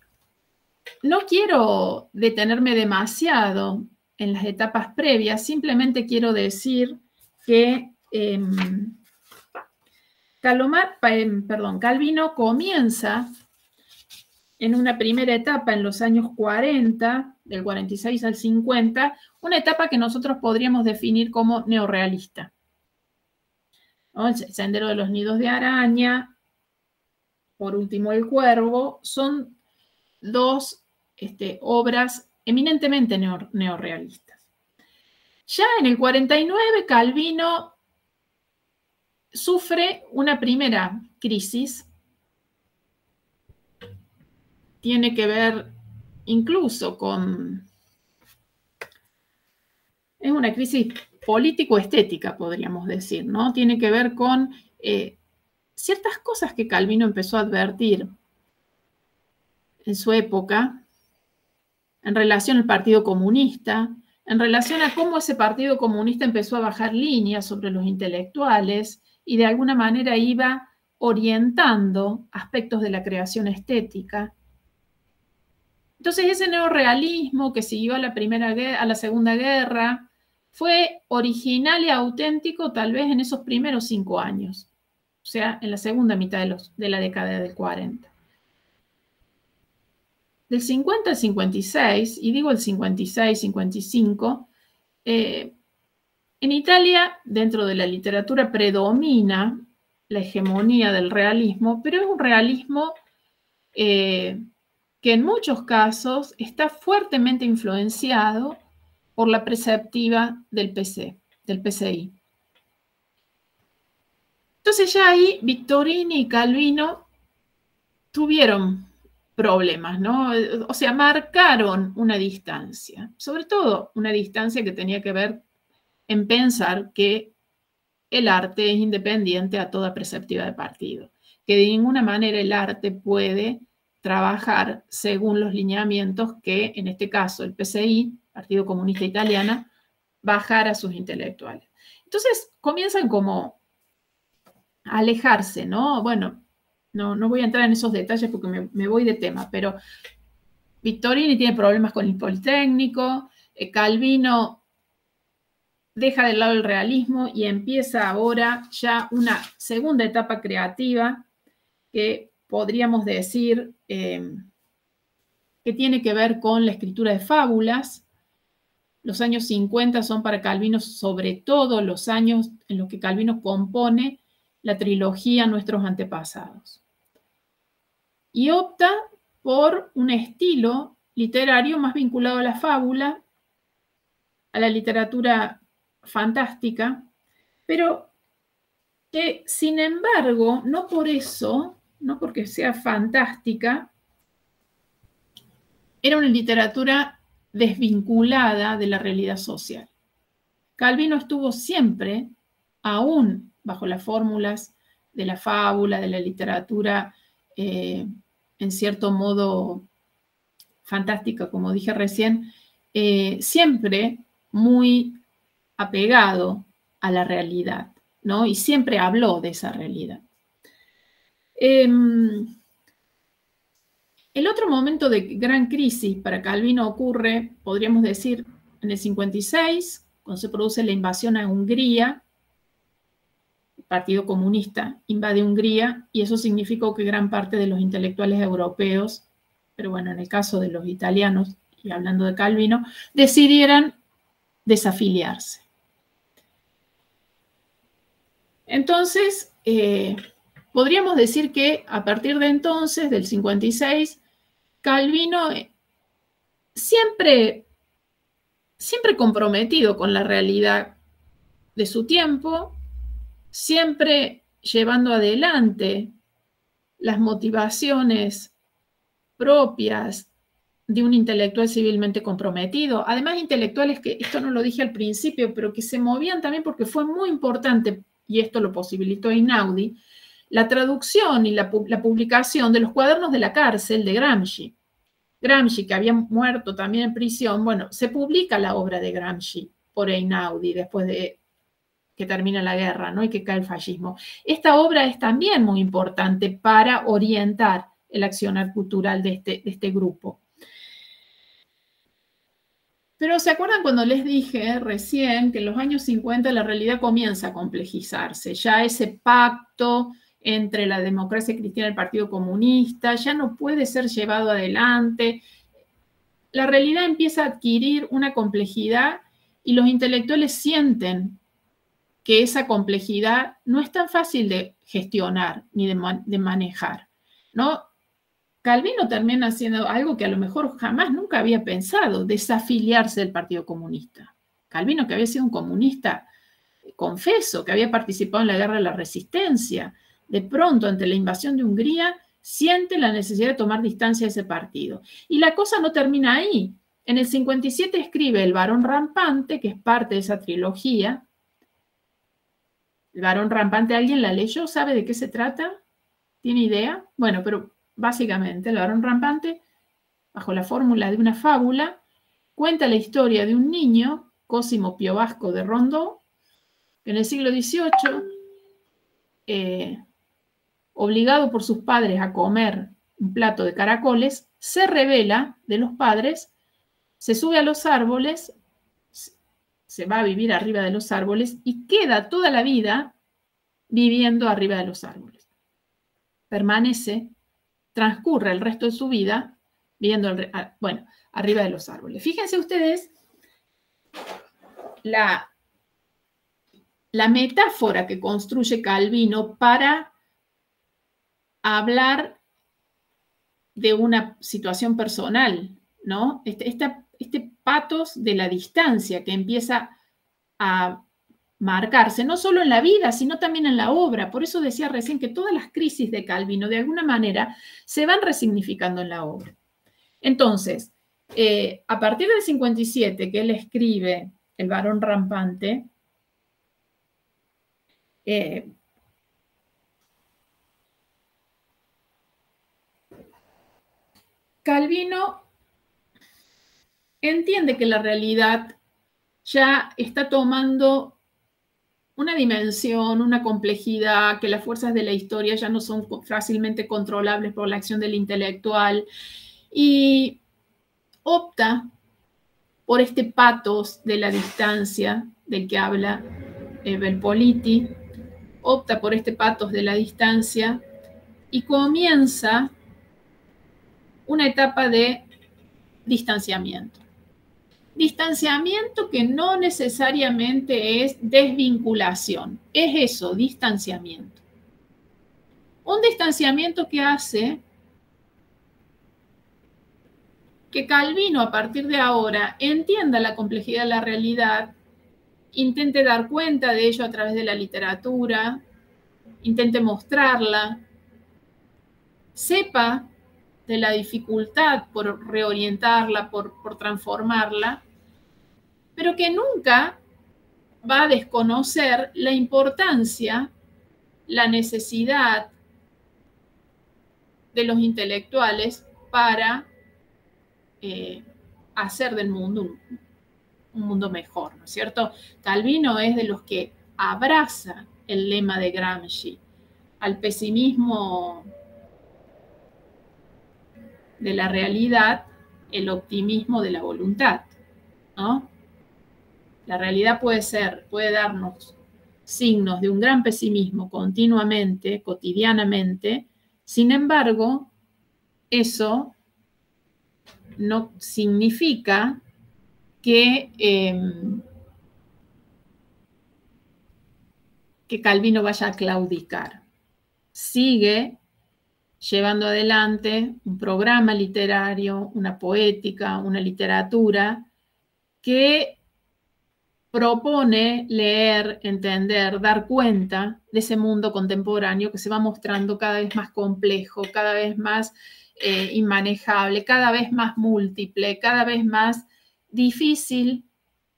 no quiero detenerme demasiado en las etapas previas, simplemente quiero decir que Calvino comienza en una primera etapa en los años 40, del 46 al 50, una etapa que nosotros podríamos definir como neorrealista, ¿no? El Sendero de los Nidos de Araña, por último El Cuervo, son 2 obras eminentemente neorrealistas. Ya en el 49, Calvino sufre una primera crisis. Tiene que ver incluso con... Es una crisis político-estética, podríamos decir, ¿no? Tiene que ver con ciertas cosas que Calvino empezó a advertir en su época en relación al Partido Comunista, en relación a cómo ese Partido Comunista empezó a bajar líneas sobre los intelectuales y de alguna manera iba orientando aspectos de la creación estética. Entonces ese neorrealismo que siguió a la Segunda Guerra fue original y auténtico tal vez en esos primeros 5 años, o sea, en la segunda mitad de la década del 40. Del 50 al 56, y digo el 56, 55, en Italia, dentro de la literatura, predomina la hegemonía del realismo, pero es un realismo que en muchos casos está fuertemente influenciado por la preceptiva del PCI. Entonces ya ahí Victorini y Calvino tuvieron problemas, ¿no? O sea, marcaron una distancia, sobre todo una distancia que tenía que ver en pensar que el arte es independiente a toda preceptiva de partido, que de ninguna manera el arte puede trabajar según los lineamientos que, en este caso, el PCI, Partido Comunista Italiano, bajara a sus intelectuales. Entonces comienzan como a alejarse, ¿no? Bueno, no voy a entrar en esos detalles porque me voy de tema, pero Victorini tiene problemas con el Politécnico, Calvino deja de lado el realismo y empieza ahora ya una segunda etapa creativa que podríamos decir que tiene que ver con la escritura de fábulas. Los años 50 son para Calvino sobre todo los años en los que Calvino compone la trilogía Nuestros Antepasados. Y opta por un estilo literario más vinculado a la fábula, a la literatura fantástica, pero que sin embargo, no por eso, no porque sea fantástica, era una literatura desvinculada de la realidad social. Calvino estuvo siempre, aún bajo las fórmulas de la fábula, de la literatura, en cierto modo fantástica, como dije recién, siempre muy apegado a la realidad, ¿no? Y siempre habló de esa realidad. El otro momento de gran crisis para Calvino ocurre, podríamos decir, en el 56, cuando se produce la invasión a Hungría. El Partido Comunista invade Hungría y eso significó que gran parte de los intelectuales europeos, pero bueno, en el caso de los italianos, y hablando de Calvino, decidieran desafiliarse. Entonces, podríamos decir que a partir de entonces, del 56, Calvino siempre comprometido con la realidad de su tiempo, siempre llevando adelante las motivaciones propias de un intelectual civilmente comprometido. Además, intelectuales que, esto no lo dije al principio, pero que se movían también porque fue muy importante, y esto lo posibilitó Einaudi, la traducción y la publicación de los cuadernos de la cárcel de Gramsci. Gramsci, que había muerto también en prisión, bueno, se publica la obra de Gramsci por Einaudi después de que termina la guerra, ¿no? Y que cae el fascismo. Esta obra es también muy importante para orientar el accionar cultural de este grupo. Pero ¿se acuerdan cuando les dije recién que en los años 50 la realidad comienza a complejizarse? Ya ese pacto entre la democracia cristiana y el Partido Comunista ya no puede ser llevado adelante. La realidad empieza a adquirir una complejidad y los intelectuales sienten que esa complejidad no es tan fácil de gestionar ni de manejar, ¿no? Calvino termina haciendo algo que a lo mejor jamás nunca había pensado, desafiliarse del Partido Comunista. Calvino, que había sido un comunista confeso, que había participado en la Guerra de la Resistencia, de pronto, ante la invasión de Hungría, siente la necesidad de tomar distancia de ese partido. Y la cosa no termina ahí. En el 57 escribe El varón rampante, que es parte de esa trilogía. El varón rampante, ¿alguien la leyó? ¿Sabe de qué se trata? ¿Tiene idea? Bueno, pero básicamente el varón rampante, bajo la fórmula de una fábula, cuenta la historia de un niño, Cosimo Pío Vasco de Rondó, que en el siglo XVIII, obligado por sus padres a comer un plato de caracoles, se rebela de los padres, se sube a los árboles, se va a vivir arriba de los árboles y queda toda la vida viviendo arriba de los árboles. Permanece, transcurre el resto de su vida viviendo, bueno, arriba de los árboles. Fíjense ustedes la metáfora que construye Calvino para hablar de una situación personal, ¿no? Este patos de la distancia que empieza a marcarse, no solo en la vida, sino también en la obra. Por eso decía recién que todas las crisis de Calvino, de alguna manera, se van resignificando en la obra. Entonces, a partir del 57, que él escribe El varón rampante, Calvino entiende que la realidad ya está tomando una dimensión, una complejidad, que las fuerzas de la historia ya no son fácilmente controlables por la acción del intelectual, y opta por este patos de la distancia del que habla Belpoliti, opta por este patos de la distancia y comienza una etapa de distanciamiento. Distanciamiento que no necesariamente es desvinculación, es eso, distanciamiento. Un distanciamiento que hace que Calvino, a partir de ahora, entienda la complejidad de la realidad, intente dar cuenta de ello a través de la literatura, intente mostrarla, sepa de la dificultad por reorientarla, por transformarla, pero que nunca va a desconocer la importancia, la necesidad de los intelectuales para hacer del mundo un mundo mejor, ¿no es cierto? Calvino es de los que abraza el lema de Gramsci, al pesimismo de la realidad, el optimismo de la voluntad, ¿no? La realidad puede darnos signos de un gran pesimismo continuamente, cotidianamente. Sin embargo, eso no significa que Calvino vaya a claudicar. Sigue llevando adelante un programa literario, una poética, una literatura que propone leer, entender, dar cuenta de ese mundo contemporáneo que se va mostrando cada vez más complejo, cada vez más inmanejable, cada vez más múltiple, cada vez más difícil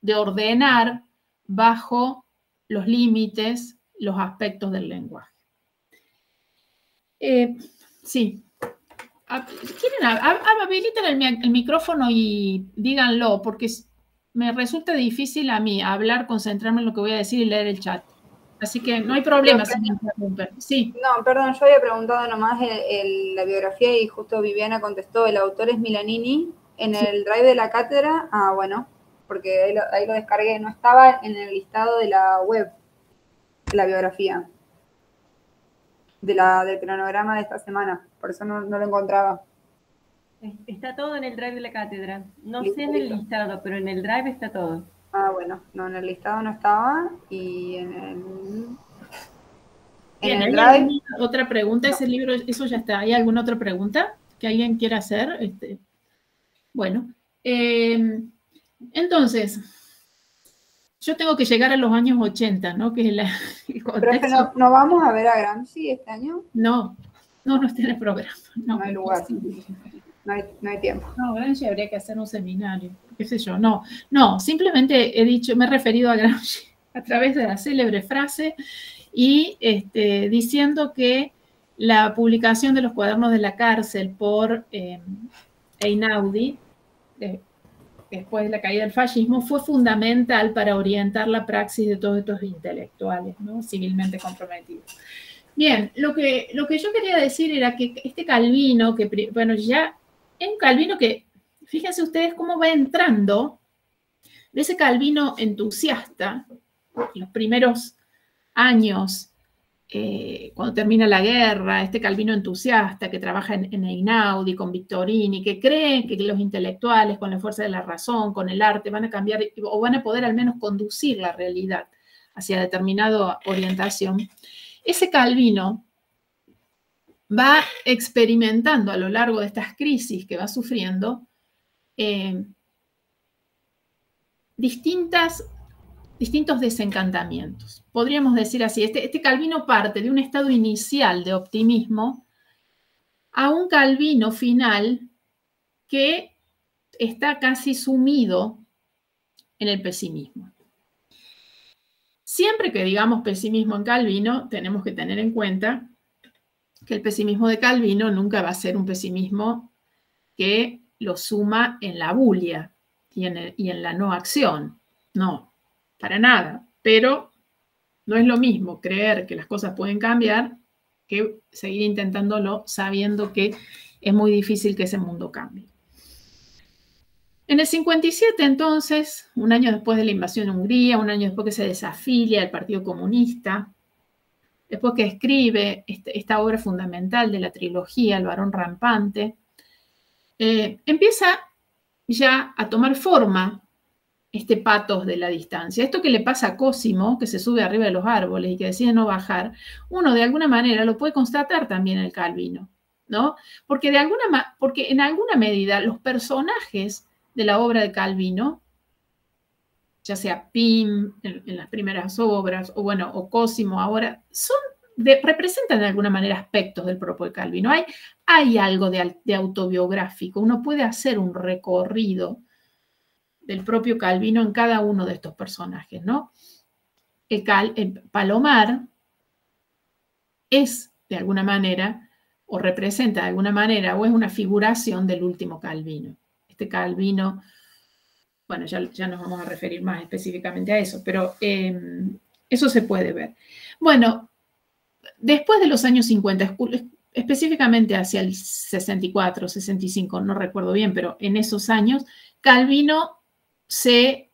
de ordenar bajo los límites, los aspectos del lenguaje. Sí. Habiliten el micrófono y díganlo, porque me resulta difícil a mí hablar, concentrarme en lo que voy a decir y leer el chat. Así que no hay problema si me interrumpen. Sí. No, perdón, yo había preguntado nomás la biografía y justo Viviana contestó, el autor es Milanini, en el drive de la cátedra. Ah, bueno, porque ahí lo descargué, no estaba en el listado de la web, de la biografía, del cronograma de esta semana, por eso no lo encontraba. Está todo en el drive de la cátedra. No sé en el listado, pero en el drive está todo. Ah, bueno, no, en el listado no estaba y en el drive. ¿Otra pregunta? No. Ese libro, eso ya está. ¿Hay alguna otra pregunta? que alguien quiera hacer. Bueno, entonces, yo tengo que llegar a los años 80, ¿no? Que es el Profe, contexto. ¿no vamos a ver a Gramsci este año? No está en el programa. No hay lugar. No hay tiempo. No, Gramsci habría que hacer un seminario, qué sé yo. No, simplemente me he referido a Gramsci a través de la célebre frase y diciendo que la publicación de los cuadernos de la cárcel por Einaudi, después de la caída del fascismo, fue fundamental para orientar la praxis de todos estos intelectuales, ¿no? Civilmente comprometidos. Bien, lo que yo quería decir era que este Calvino, que bueno, ya es un Calvino que, fíjense ustedes cómo va entrando de ese Calvino entusiasta, los primeros años, cuando termina la guerra, este Calvino entusiasta que trabaja en Einaudi, con Victorini, que cree que los intelectuales, con la fuerza de la razón, con el arte, van a cambiar o van a poder al menos conducir la realidad hacia determinada orientación. Ese Calvino va experimentando a lo largo de estas crisis que va sufriendo distintos desencantamientos. Podríamos decir así, este Calvino parte de un estado inicial de optimismo a un Calvino final que está casi sumido en el pesimismo. Siempre que digamos pesimismo en Calvino, tenemos que tener en cuenta que el pesimismo de Calvino nunca va a ser un pesimismo que lo suma en la bulia y en la no acción. No, para nada. Pero no es lo mismo creer que las cosas pueden cambiar que seguir intentándolo sabiendo que es muy difícil que ese mundo cambie. En el 57, entonces, un año después de la invasión de Hungría, un año después que se desafilia al Partido Comunista, después que escribe esta obra fundamental de la trilogía, El varón rampante, empieza ya a tomar forma este patos de la distancia. Esto que le pasa a Cosimo, que se sube arriba de los árboles y que decide no bajar, uno de alguna manera lo puede constatar también en el Calvino, ¿no? Porque en alguna medida los personajes de la obra de Calvino, ya sea Pym en las primeras obras, o Cosimo ahora, representan de alguna manera aspectos del propio Calvino. Hay algo de autobiográfico. Uno puede hacer un recorrido del propio Calvino en cada uno de estos personajes, ¿no? El Palomar es, de alguna manera, o representa de alguna manera, o es una figuración del último Calvino. Este Calvino, bueno, ya nos vamos a referir más específicamente a eso, pero eso se puede ver. Bueno, después de los años 50, específicamente hacia el 64, 65, no recuerdo bien, pero en esos años, Calvino se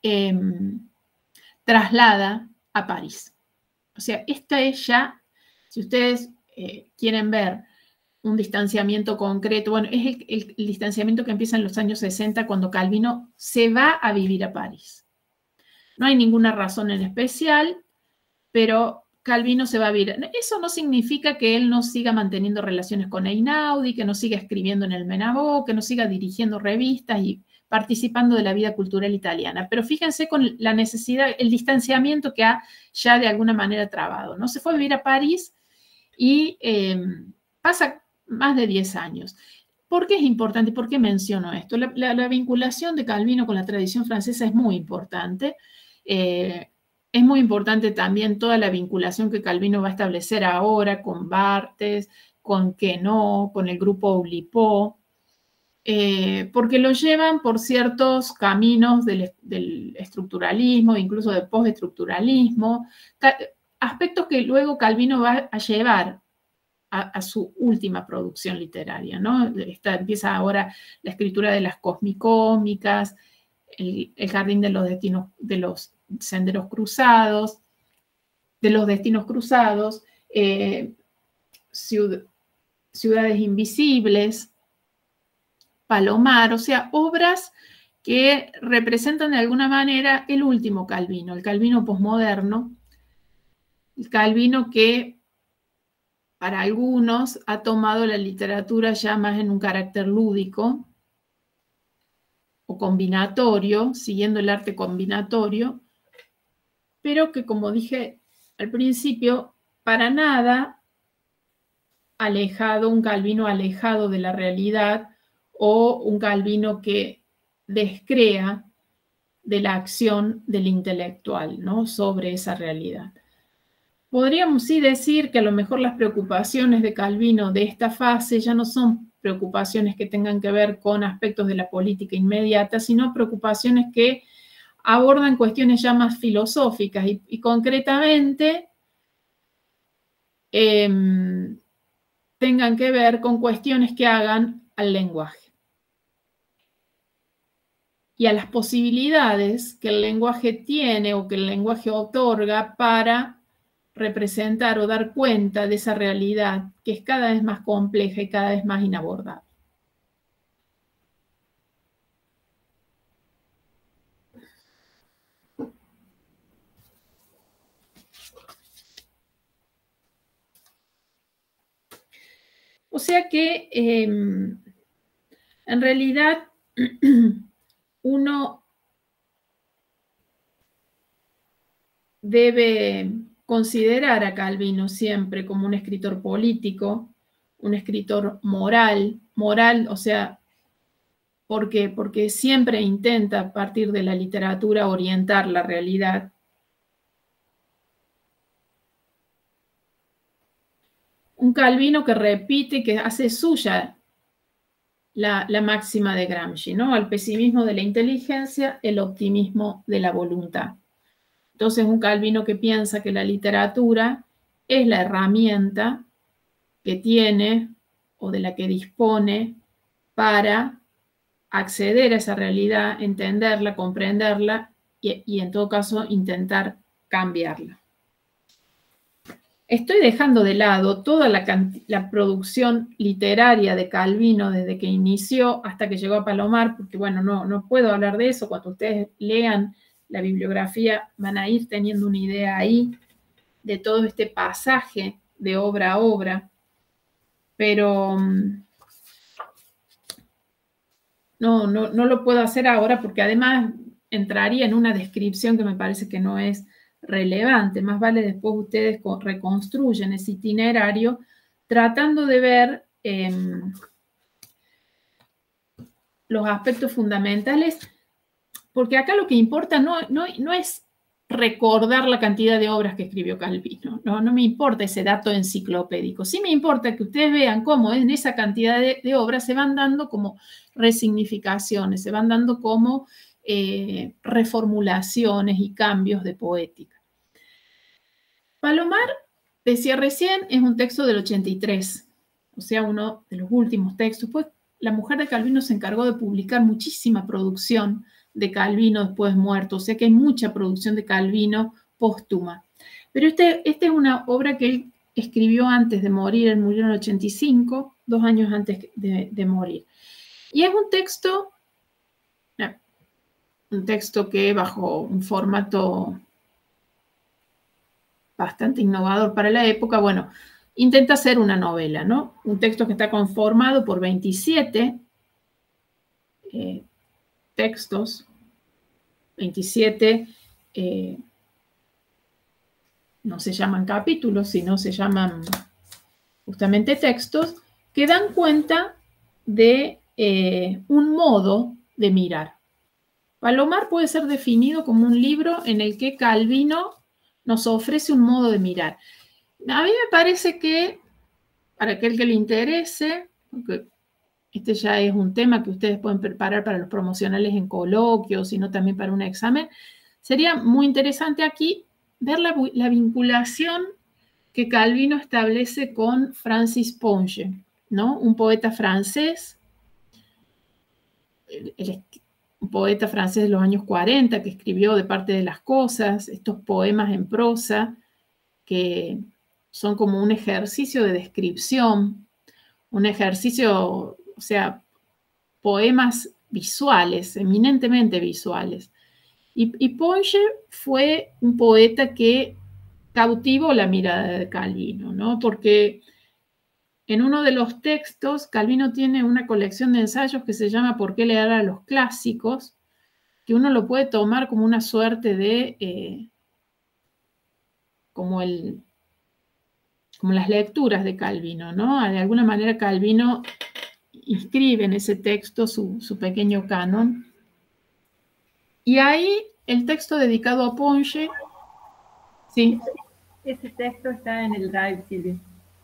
traslada a París. O sea, esta es ya, si ustedes quieren ver un distanciamiento concreto, bueno, es el distanciamiento que empieza en los años 60 cuando Calvino se va a vivir a París. No hay ninguna razón en especial, pero Calvino se va a vivir. Eso no significa que él no siga manteniendo relaciones con Einaudi, que no siga escribiendo en el Menabó, que no siga dirigiendo revistas y participando de la vida cultural italiana. Pero fíjense con la necesidad, el distanciamiento que ha ya de alguna manera trabado, ¿no? Se fue a vivir a París y pasa más de 10 años. ¿Por qué es importante? ¿Por qué menciono esto? La vinculación de Calvino con la tradición francesa es muy importante. Es muy importante también toda la vinculación que Calvino va a establecer ahora con Barthes, con Queneau, con el grupo Oulipo, porque lo llevan por ciertos caminos del estructuralismo, incluso del postestructuralismo, aspectos que luego Calvino va a llevar a su última producción literaria, ¿no? Empieza ahora la escritura de las cosmicómicas, el jardín de los senderos cruzados, de los destinos cruzados, ciudades invisibles, Palomar, o sea, obras que representan de alguna manera el último Calvino, el Calvino posmoderno, el Calvino que para algunos ha tomado la literatura ya más en un carácter lúdico o combinatorio, siguiendo el arte combinatorio, pero que, como dije al principio, para nada alejado, un Calvino alejado de la realidad o un Calvino que descrea de la acción del intelectual, ¿no?, sobre esa realidad. Podríamos sí decir que a lo mejor las preocupaciones de Calvino de esta fase ya no son preocupaciones que tengan que ver con aspectos de la política inmediata, sino preocupaciones que abordan cuestiones ya más filosóficas y concretamente tengan que ver con cuestiones que hagan al lenguaje y a las posibilidades que el lenguaje tiene o que el lenguaje otorga para representar o dar cuenta de esa realidad que es cada vez más compleja y cada vez más inabordable. O sea que en realidad uno debe considerar a Calvino siempre como un escritor político, un escritor moral, o sea, ¿por qué? Porque siempre intenta a partir de la literatura orientar la realidad. Un Calvino que repite, que hace suya la máxima de Gramsci, ¿no? Al pesimismo de la inteligencia, el optimismo de la voluntad. Entonces, un Calvino que piensa que la literatura es la herramienta que tiene o de la que dispone para acceder a esa realidad, entenderla, comprenderla y en todo caso intentar cambiarla. Estoy dejando de lado toda la producción literaria de Calvino desde que inició hasta que llegó a Palomar, porque bueno, no puedo hablar de eso. Cuando ustedes lean la bibliografía van a ir teniendo una idea ahí de todo este pasaje de obra a obra, pero no lo puedo hacer ahora porque además entraría en una descripción que me parece que no es relevante. Más vale después ustedes reconstruyen ese itinerario tratando de ver los aspectos fundamentales, porque acá lo que importa no es recordar la cantidad de obras que escribió Calvino, no me importa ese dato enciclopédico, sí me importa que ustedes vean cómo en esa cantidad de obras se van dando como resignificaciones, se van dando como reformulaciones y cambios de poética. Palomar, decía recién, es un texto del 83, o sea, uno de los últimos textos. Pues la mujer de Calvino se encargó de publicar muchísima producción de Calvino después muerto, o sea que hay mucha producción de Calvino póstuma. Pero esta es una obra que él escribió antes de morir. Él murió en el 85, 2 años antes de morir. Y es un texto que bajo un formato bastante innovador para la época, bueno, intenta hacer una novela, ¿no? Un texto que está conformado por 27 textos, 27, no se llaman capítulos, sino se llaman justamente textos, que dan cuenta de un modo de mirar. Palomar puede ser definido como un libro en el que Calvino nos ofrece un modo de mirar. A mí me parece que, para aquel que le interese, porque este ya es un tema que ustedes pueden preparar para los promocionales en coloquios, sino también para un examen, sería muy interesante aquí ver la vinculación que Calvino establece con Francis Ponge, ¿no? Un poeta francés, un poeta francés de los años 40 que escribió De parte de las cosas, estos poemas en prosa que son como un ejercicio de descripción, un ejercicio, o sea, poemas visuales, eminentemente visuales. Y Ponge fue un poeta que cautivó la mirada de Calvino, ¿no? Porque en uno de los textos, Calvino tiene una colección de ensayos que se llama ¿Por qué leer a los clásicos?, que uno lo puede tomar como una suerte de, como las lecturas de Calvino, ¿no? De alguna manera Calvino inscribe en ese texto su pequeño canon. Y ahí el texto dedicado a Ponge, sí. Ese texto está en el Drive, Silvia.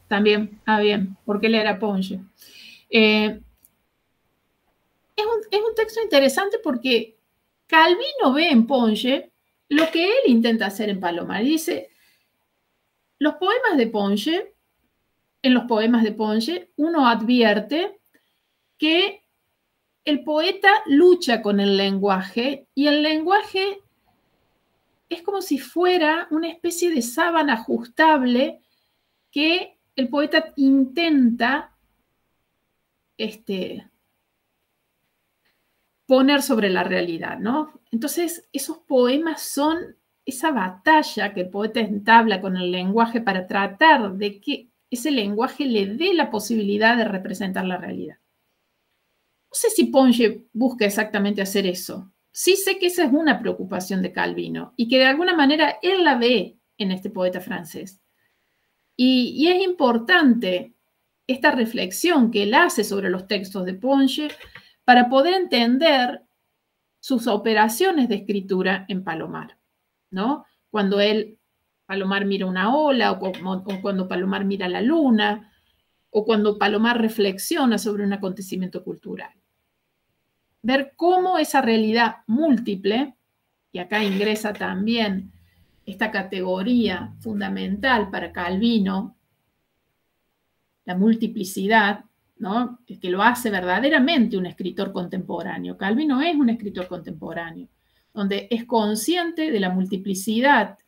También, bien, ¿por qué leer a Ponge? Es un texto interesante porque Calvino ve en Ponge lo que él intenta hacer en Palomar. Y dice, en los poemas de Ponge, uno advierte que el poeta lucha con el lenguaje y el lenguaje es como si fuera una especie de sábana ajustable que el poeta intenta poner sobre la realidad, ¿no? Entonces, esos poemas son esa batalla que el poeta entabla con el lenguaje para tratar de que ese lenguaje le dé la posibilidad de representar la realidad. No sé si Ponge busca exactamente hacer eso. Sí sé que esa es una preocupación de Calvino y que de alguna manera él la ve en este poeta francés. Y es importante esta reflexión que él hace sobre los textos de Ponge para poder entender sus operaciones de escritura en Palomar, ¿no? Cuando Palomar mira una ola, o cuando Palomar mira la luna, o cuando Palomar reflexiona sobre un acontecimiento cultural. Ver cómo esa realidad múltiple, y acá ingresa también esta categoría fundamental para Calvino, la multiplicidad, ¿no? Que lo hace verdaderamente un escritor contemporáneo. Calvino es un escritor contemporáneo, donde es consciente de la multiplicidad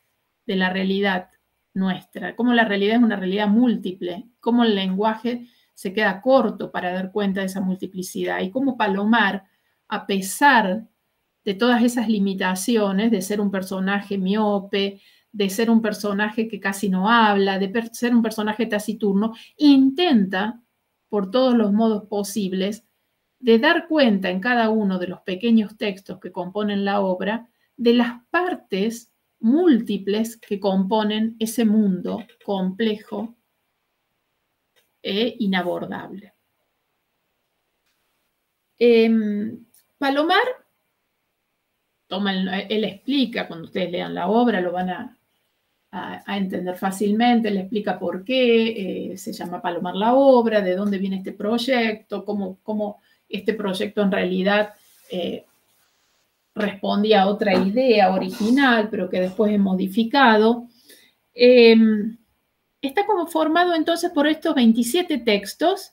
de la realidad nuestra, cómo la realidad es una realidad múltiple, cómo el lenguaje se queda corto para dar cuenta de esa multiplicidad y cómo Palomar, a pesar de todas esas limitaciones, de ser un personaje miope, de ser un personaje que casi no habla, de ser un personaje taciturno, intenta, por todos los modos posibles, de dar cuenta en cada uno de los pequeños textos que componen la obra de las partes múltiples que componen ese mundo complejo e inabordable. Palomar, él explica, cuando ustedes lean la obra, lo van a entender fácilmente, le explica por qué se llama Palomar la obra, de dónde viene este proyecto, cómo este proyecto en realidad respondía a otra idea original, pero que después es modificado. Está como formado entonces por estos 27 textos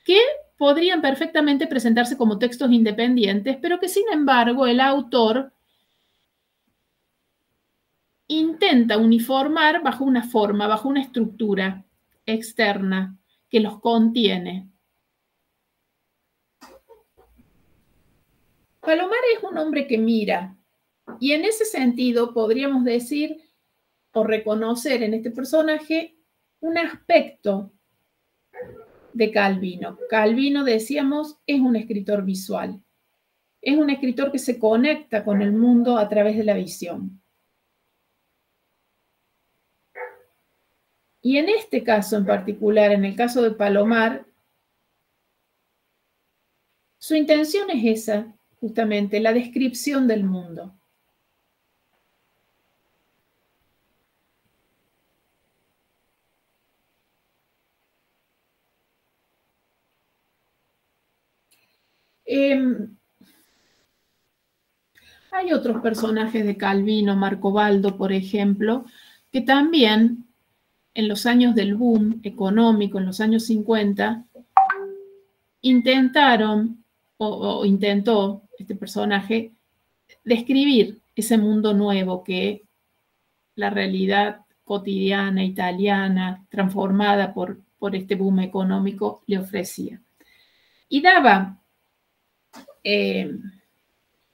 que podrían perfectamente presentarse como textos independientes, pero que sin embargo el autor intenta uniformar bajo una forma, bajo una estructura externa que los contiene. Palomar es un hombre que mira, y en ese sentido podríamos decir o reconocer en este personaje un aspecto de Calvino. Calvino, decíamos, es un escritor visual. Es un escritor que se conecta con el mundo a través de la visión. Y en este caso en particular, en el caso de Palomar, su intención es esa, justamente, la descripción del mundo. Hay otros personajes de Calvino, Marcobaldo, por ejemplo, que también en los años del boom económico, en los años 50, intentó este personaje describir ese mundo nuevo que la realidad cotidiana italiana, transformada por este boom económico, le ofrecía. Y daba en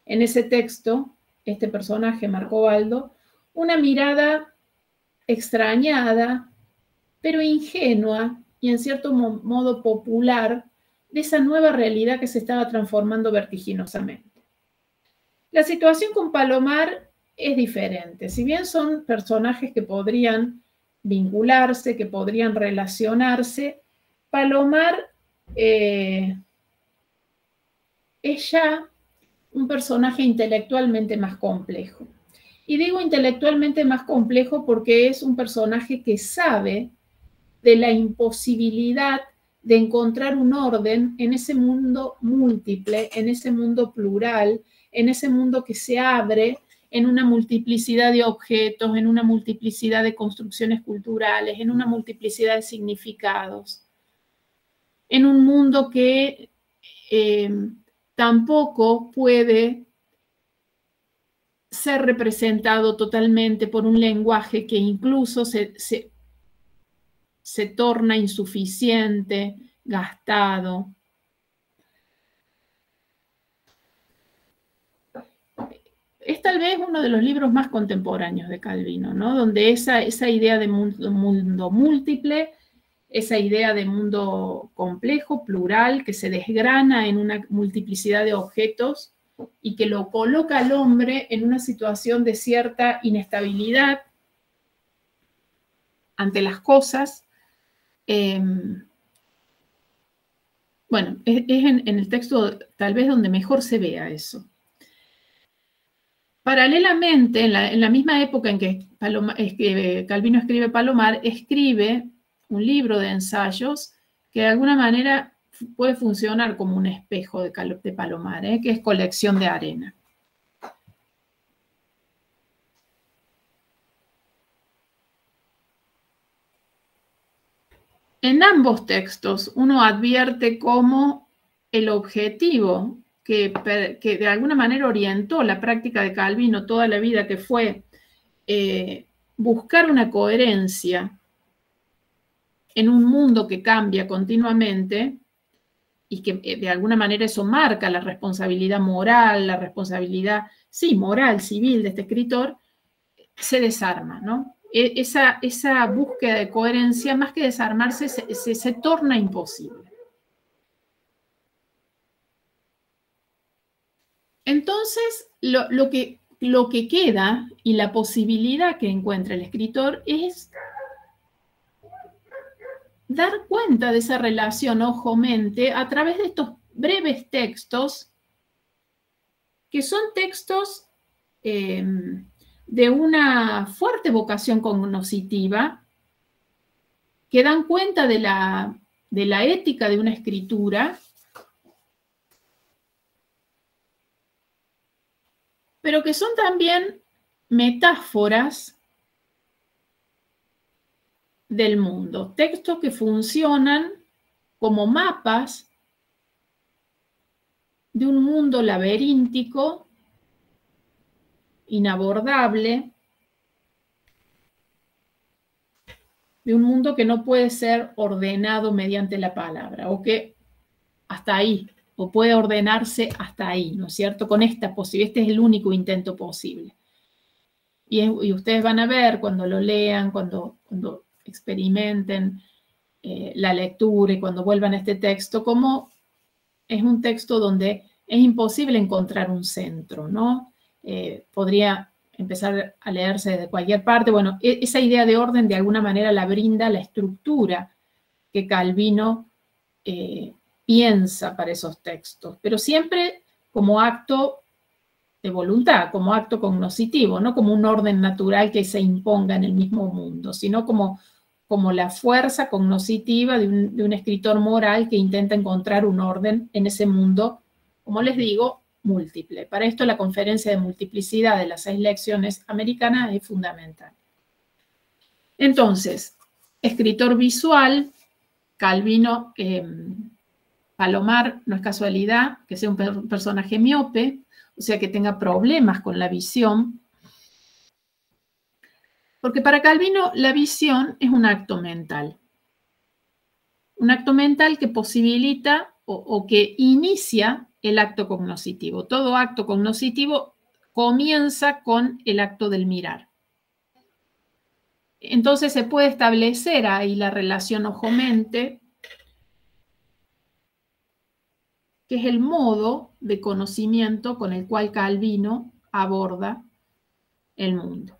ese texto, este personaje, Marcobaldo, una mirada extrañada, pero ingenua, y en cierto modo popular de esa nueva realidad que se estaba transformando vertiginosamente. La situación con Palomar es diferente. Si bien son personajes que podrían vincularse, que podrían relacionarse, Palomar es ya un personaje intelectualmente más complejo. Y digo intelectualmente más complejo porque es un personaje que sabe de la imposibilidad de encontrar un orden en ese mundo múltiple, en ese mundo plural, en ese mundo que se abre en una multiplicidad de objetos, en una multiplicidad de construcciones culturales, en una multiplicidad de significados, en un mundo que tampoco puede ser representado totalmente por un lenguaje que incluso se torna insuficiente, gastado. Es tal vez uno de los libros más contemporáneos de Calvino, ¿no? Donde esa idea de mundo múltiple, esa idea de mundo complejo, plural, que se desgrana en una multiplicidad de objetos y que lo coloca al hombre en una situación de cierta inestabilidad ante las cosas. Bueno, es en el texto tal vez donde mejor se vea eso. Paralelamente, en la misma época en que Calvino escribe Palomar, escribe un libro de ensayos que de alguna manera puede funcionar como un espejo de Palomar, que es Colección de arena. En ambos textos uno advierte cómo el objetivo que de alguna manera orientó la práctica de Calvino toda la vida, que fue buscar una coherencia en un mundo que cambia continuamente y que de alguna manera eso marca la responsabilidad moral, la responsabilidad, sí, moral, civil de este escritor, se desarma, ¿no? Esa búsqueda de coherencia, más que desarmarse, se torna imposible. Entonces, lo que queda y la posibilidad que encuentra el escritor es dar cuenta de esa relación ojo-mente a través de estos breves textos, que son textos de una fuerte vocación cognoscitiva, que dan cuenta de la ética de una escritura, pero que son también metáforas del mundo, textos que funcionan como mapas de un mundo laberíntico, inabordable, de un mundo que no puede ser ordenado mediante la palabra, o que hasta ahí, o puede ordenarse hasta ahí, ¿no es cierto? Con esta posibilidad, este es el único intento posible. Y ustedes van a ver cuando lo lean, cuando experimenten la lectura y cuando vuelvan a este texto, cómo es un texto donde es imposible encontrar un centro, ¿no? Podría empezar a leerse de cualquier parte. Bueno, esa idea de orden de alguna manera la brinda la estructura que Calvino piensa para esos textos, pero siempre como acto de voluntad, como acto cognoscitivo, no como un orden natural que se imponga en el mismo mundo, sino como la fuerza cognoscitiva de un escritor moral que intenta encontrar un orden en ese mundo, como les digo, múltiple. Para esto la conferencia de multiplicidad de las 6 lecciones americanas es fundamental. Entonces, escritor visual, Calvino, Palomar, no es casualidad que sea un personaje miope, o sea, que tenga problemas con la visión, porque para Calvino la visión es un acto mental que posibilita o que inicia el acto cognoscitivo. Todo acto cognoscitivo comienza con el acto del mirar. Entonces se puede establecer ahí la relación ojo-mente, que es el modo de conocimiento con el cual Calvino aborda el mundo.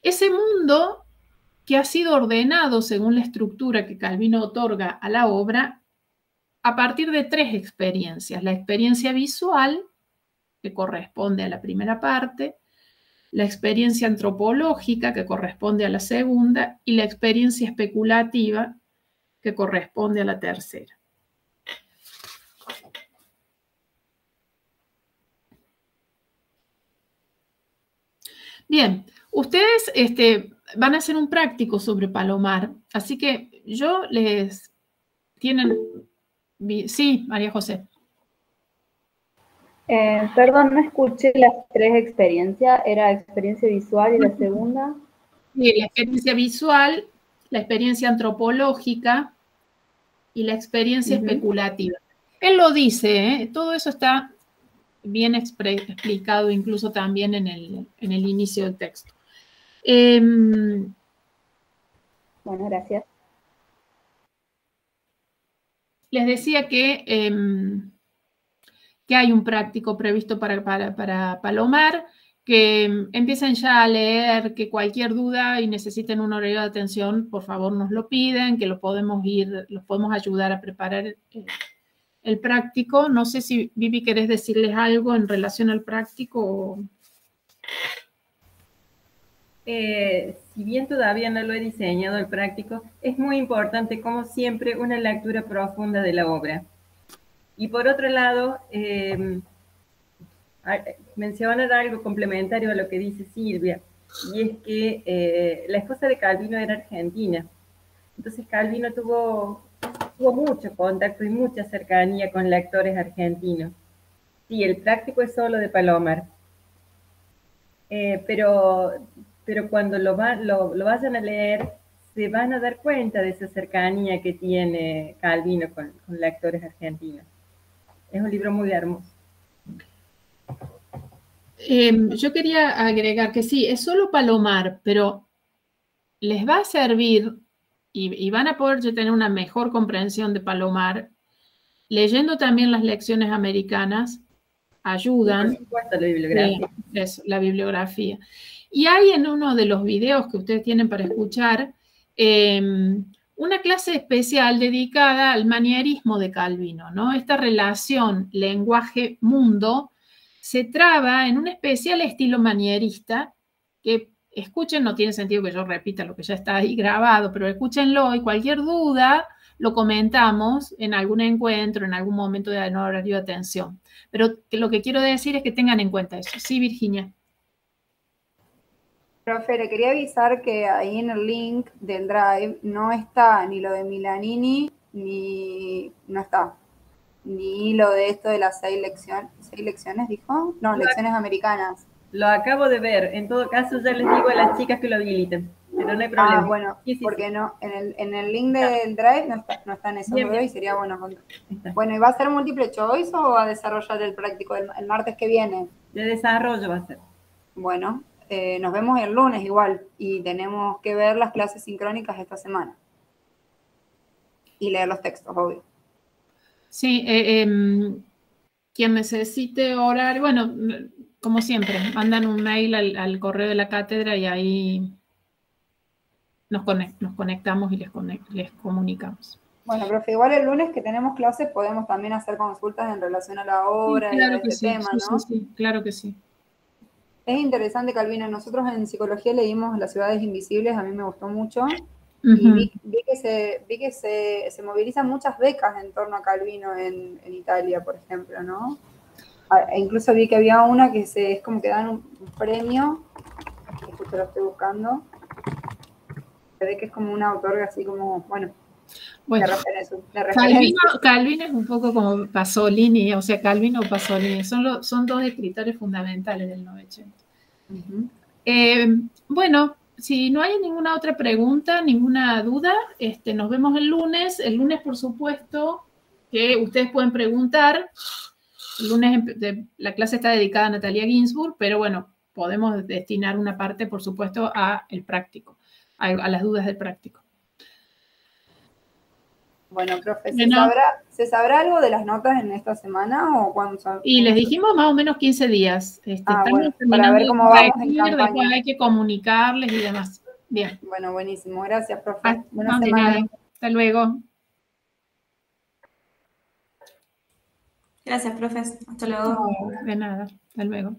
Ese mundo que ha sido ordenado según la estructura que Calvino otorga a la obra a partir de 3 experiencias. La experiencia visual, que corresponde a la primera parte, la experiencia antropológica, que corresponde a la segunda, y la experiencia especulativa, que corresponde a la tercera. Bien, ustedes van a hacer un práctico sobre Palomar, así que yo les... ¿Tienen? Sí, María José. Perdón, no escuché las 3 experiencias. ¿Era experiencia visual y la segunda? Sí, la experiencia visual, la experiencia antropológica y la experiencia especulativa. Él lo dice, todo eso está bien explicado incluso también en el inicio del texto. Bueno, gracias. Les decía que hay un práctico previsto para Palomar, que empiecen ya a leer, que cualquier duda y necesiten un horario de atención, por favor nos lo piden, que los podemos ayudar a preparar el práctico. No sé si, Vivi, querés decirles algo en relación al práctico. Si bien todavía no lo he diseñado el práctico, es muy importante, como siempre, una lectura profunda de la obra. Y por otro lado, mencionar algo complementario a lo que dice Silvia, y es que la esposa de Calvino era argentina. Entonces Calvino tuvo mucho contacto y mucha cercanía con lectores argentinos. Sí, el práctico es solo de Palomar. Pero cuando lo vayan a leer, se van a dar cuenta de esa cercanía que tiene Calvino con lectores argentinos. Es un libro muy hermoso. Yo quería agregar que sí, es solo Palomar, pero les va a servir y van a poder tener una mejor comprensión de Palomar leyendo también las lecciones americanas. Ayudan. Y por supuesto, la bibliografía. La bibliografía. Y hay en uno de los videos que ustedes tienen para escuchar una clase especial dedicada al manierismo de Calvino, ¿no? Esta relación lenguaje-mundo se traba en un especial estilo manierista que, escuchen, no tiene sentido que yo repita lo que ya está ahí grabado, pero escúchenlo y cualquier duda lo comentamos en algún encuentro, en algún momento de horario de atención. Pero lo que quiero decir es que tengan en cuenta eso. Sí, Virginia. Profe, le quería avisar que ahí en el link del Drive no está ni lo de Milanini, ni lo de esto de las 6 lecciones, ¿dijo? No, lecciones americanas. Lo acabo de ver. En todo caso, ya les digo a las chicas que lo habiliten. Pero no hay problema. Ah, bueno, sí, porque no, en el link del Drive no están esos videos y sería bueno. Bueno, ¿y va a ser múltiple choice o va a desarrollar el práctico el martes que viene? De desarrollo va a ser. Bueno, nos vemos el lunes igual y tenemos que ver las clases sincrónicas esta semana. Y leer los textos, obvio. Sí, quien necesite horario, bueno, como siempre, mandan un mail al correo de la cátedra y ahí nos conectamos y les comunicamos. Bueno, profe, igual el lunes que tenemos clases podemos también hacer consultas en relación a la obra y a este tema, ¿no? Sí, claro que sí. Es interesante, Calvino. Nosotros en psicología leímos Las ciudades invisibles, a mí me gustó mucho. Y vi que se movilizan muchas becas en torno a Calvino en Italia, por ejemplo, ¿no? E incluso vi que había una que es como que dan un premio, que justo lo estoy buscando, se ve que es como una otorga así como, bueno, de referencia. Calvino es un poco como Pasolini, o sea, Calvino o Pasolini, son dos escritores fundamentales del Novecento. Bueno, si no hay ninguna otra pregunta, ninguna duda, nos vemos el lunes. El lunes, por supuesto, que ustedes pueden preguntar. El lunes la clase está dedicada a Natalia Ginsburg, pero bueno, podemos destinar una parte, por supuesto, a el práctico. a las dudas del práctico. Bueno, profe, Bueno. ¿se sabrá algo de las notas en esta semana o cuándo? Y les dijimos más o menos 15 días. Estamos bueno, para terminando ver de cómo vamos en corregir, después campaña. hay que comunicarles y demás. Bien. Bueno, buenísimo. Gracias, profe. Buena No, de semana. nada. Hasta luego. Gracias, profes. Hasta luego. De nada. Hasta luego.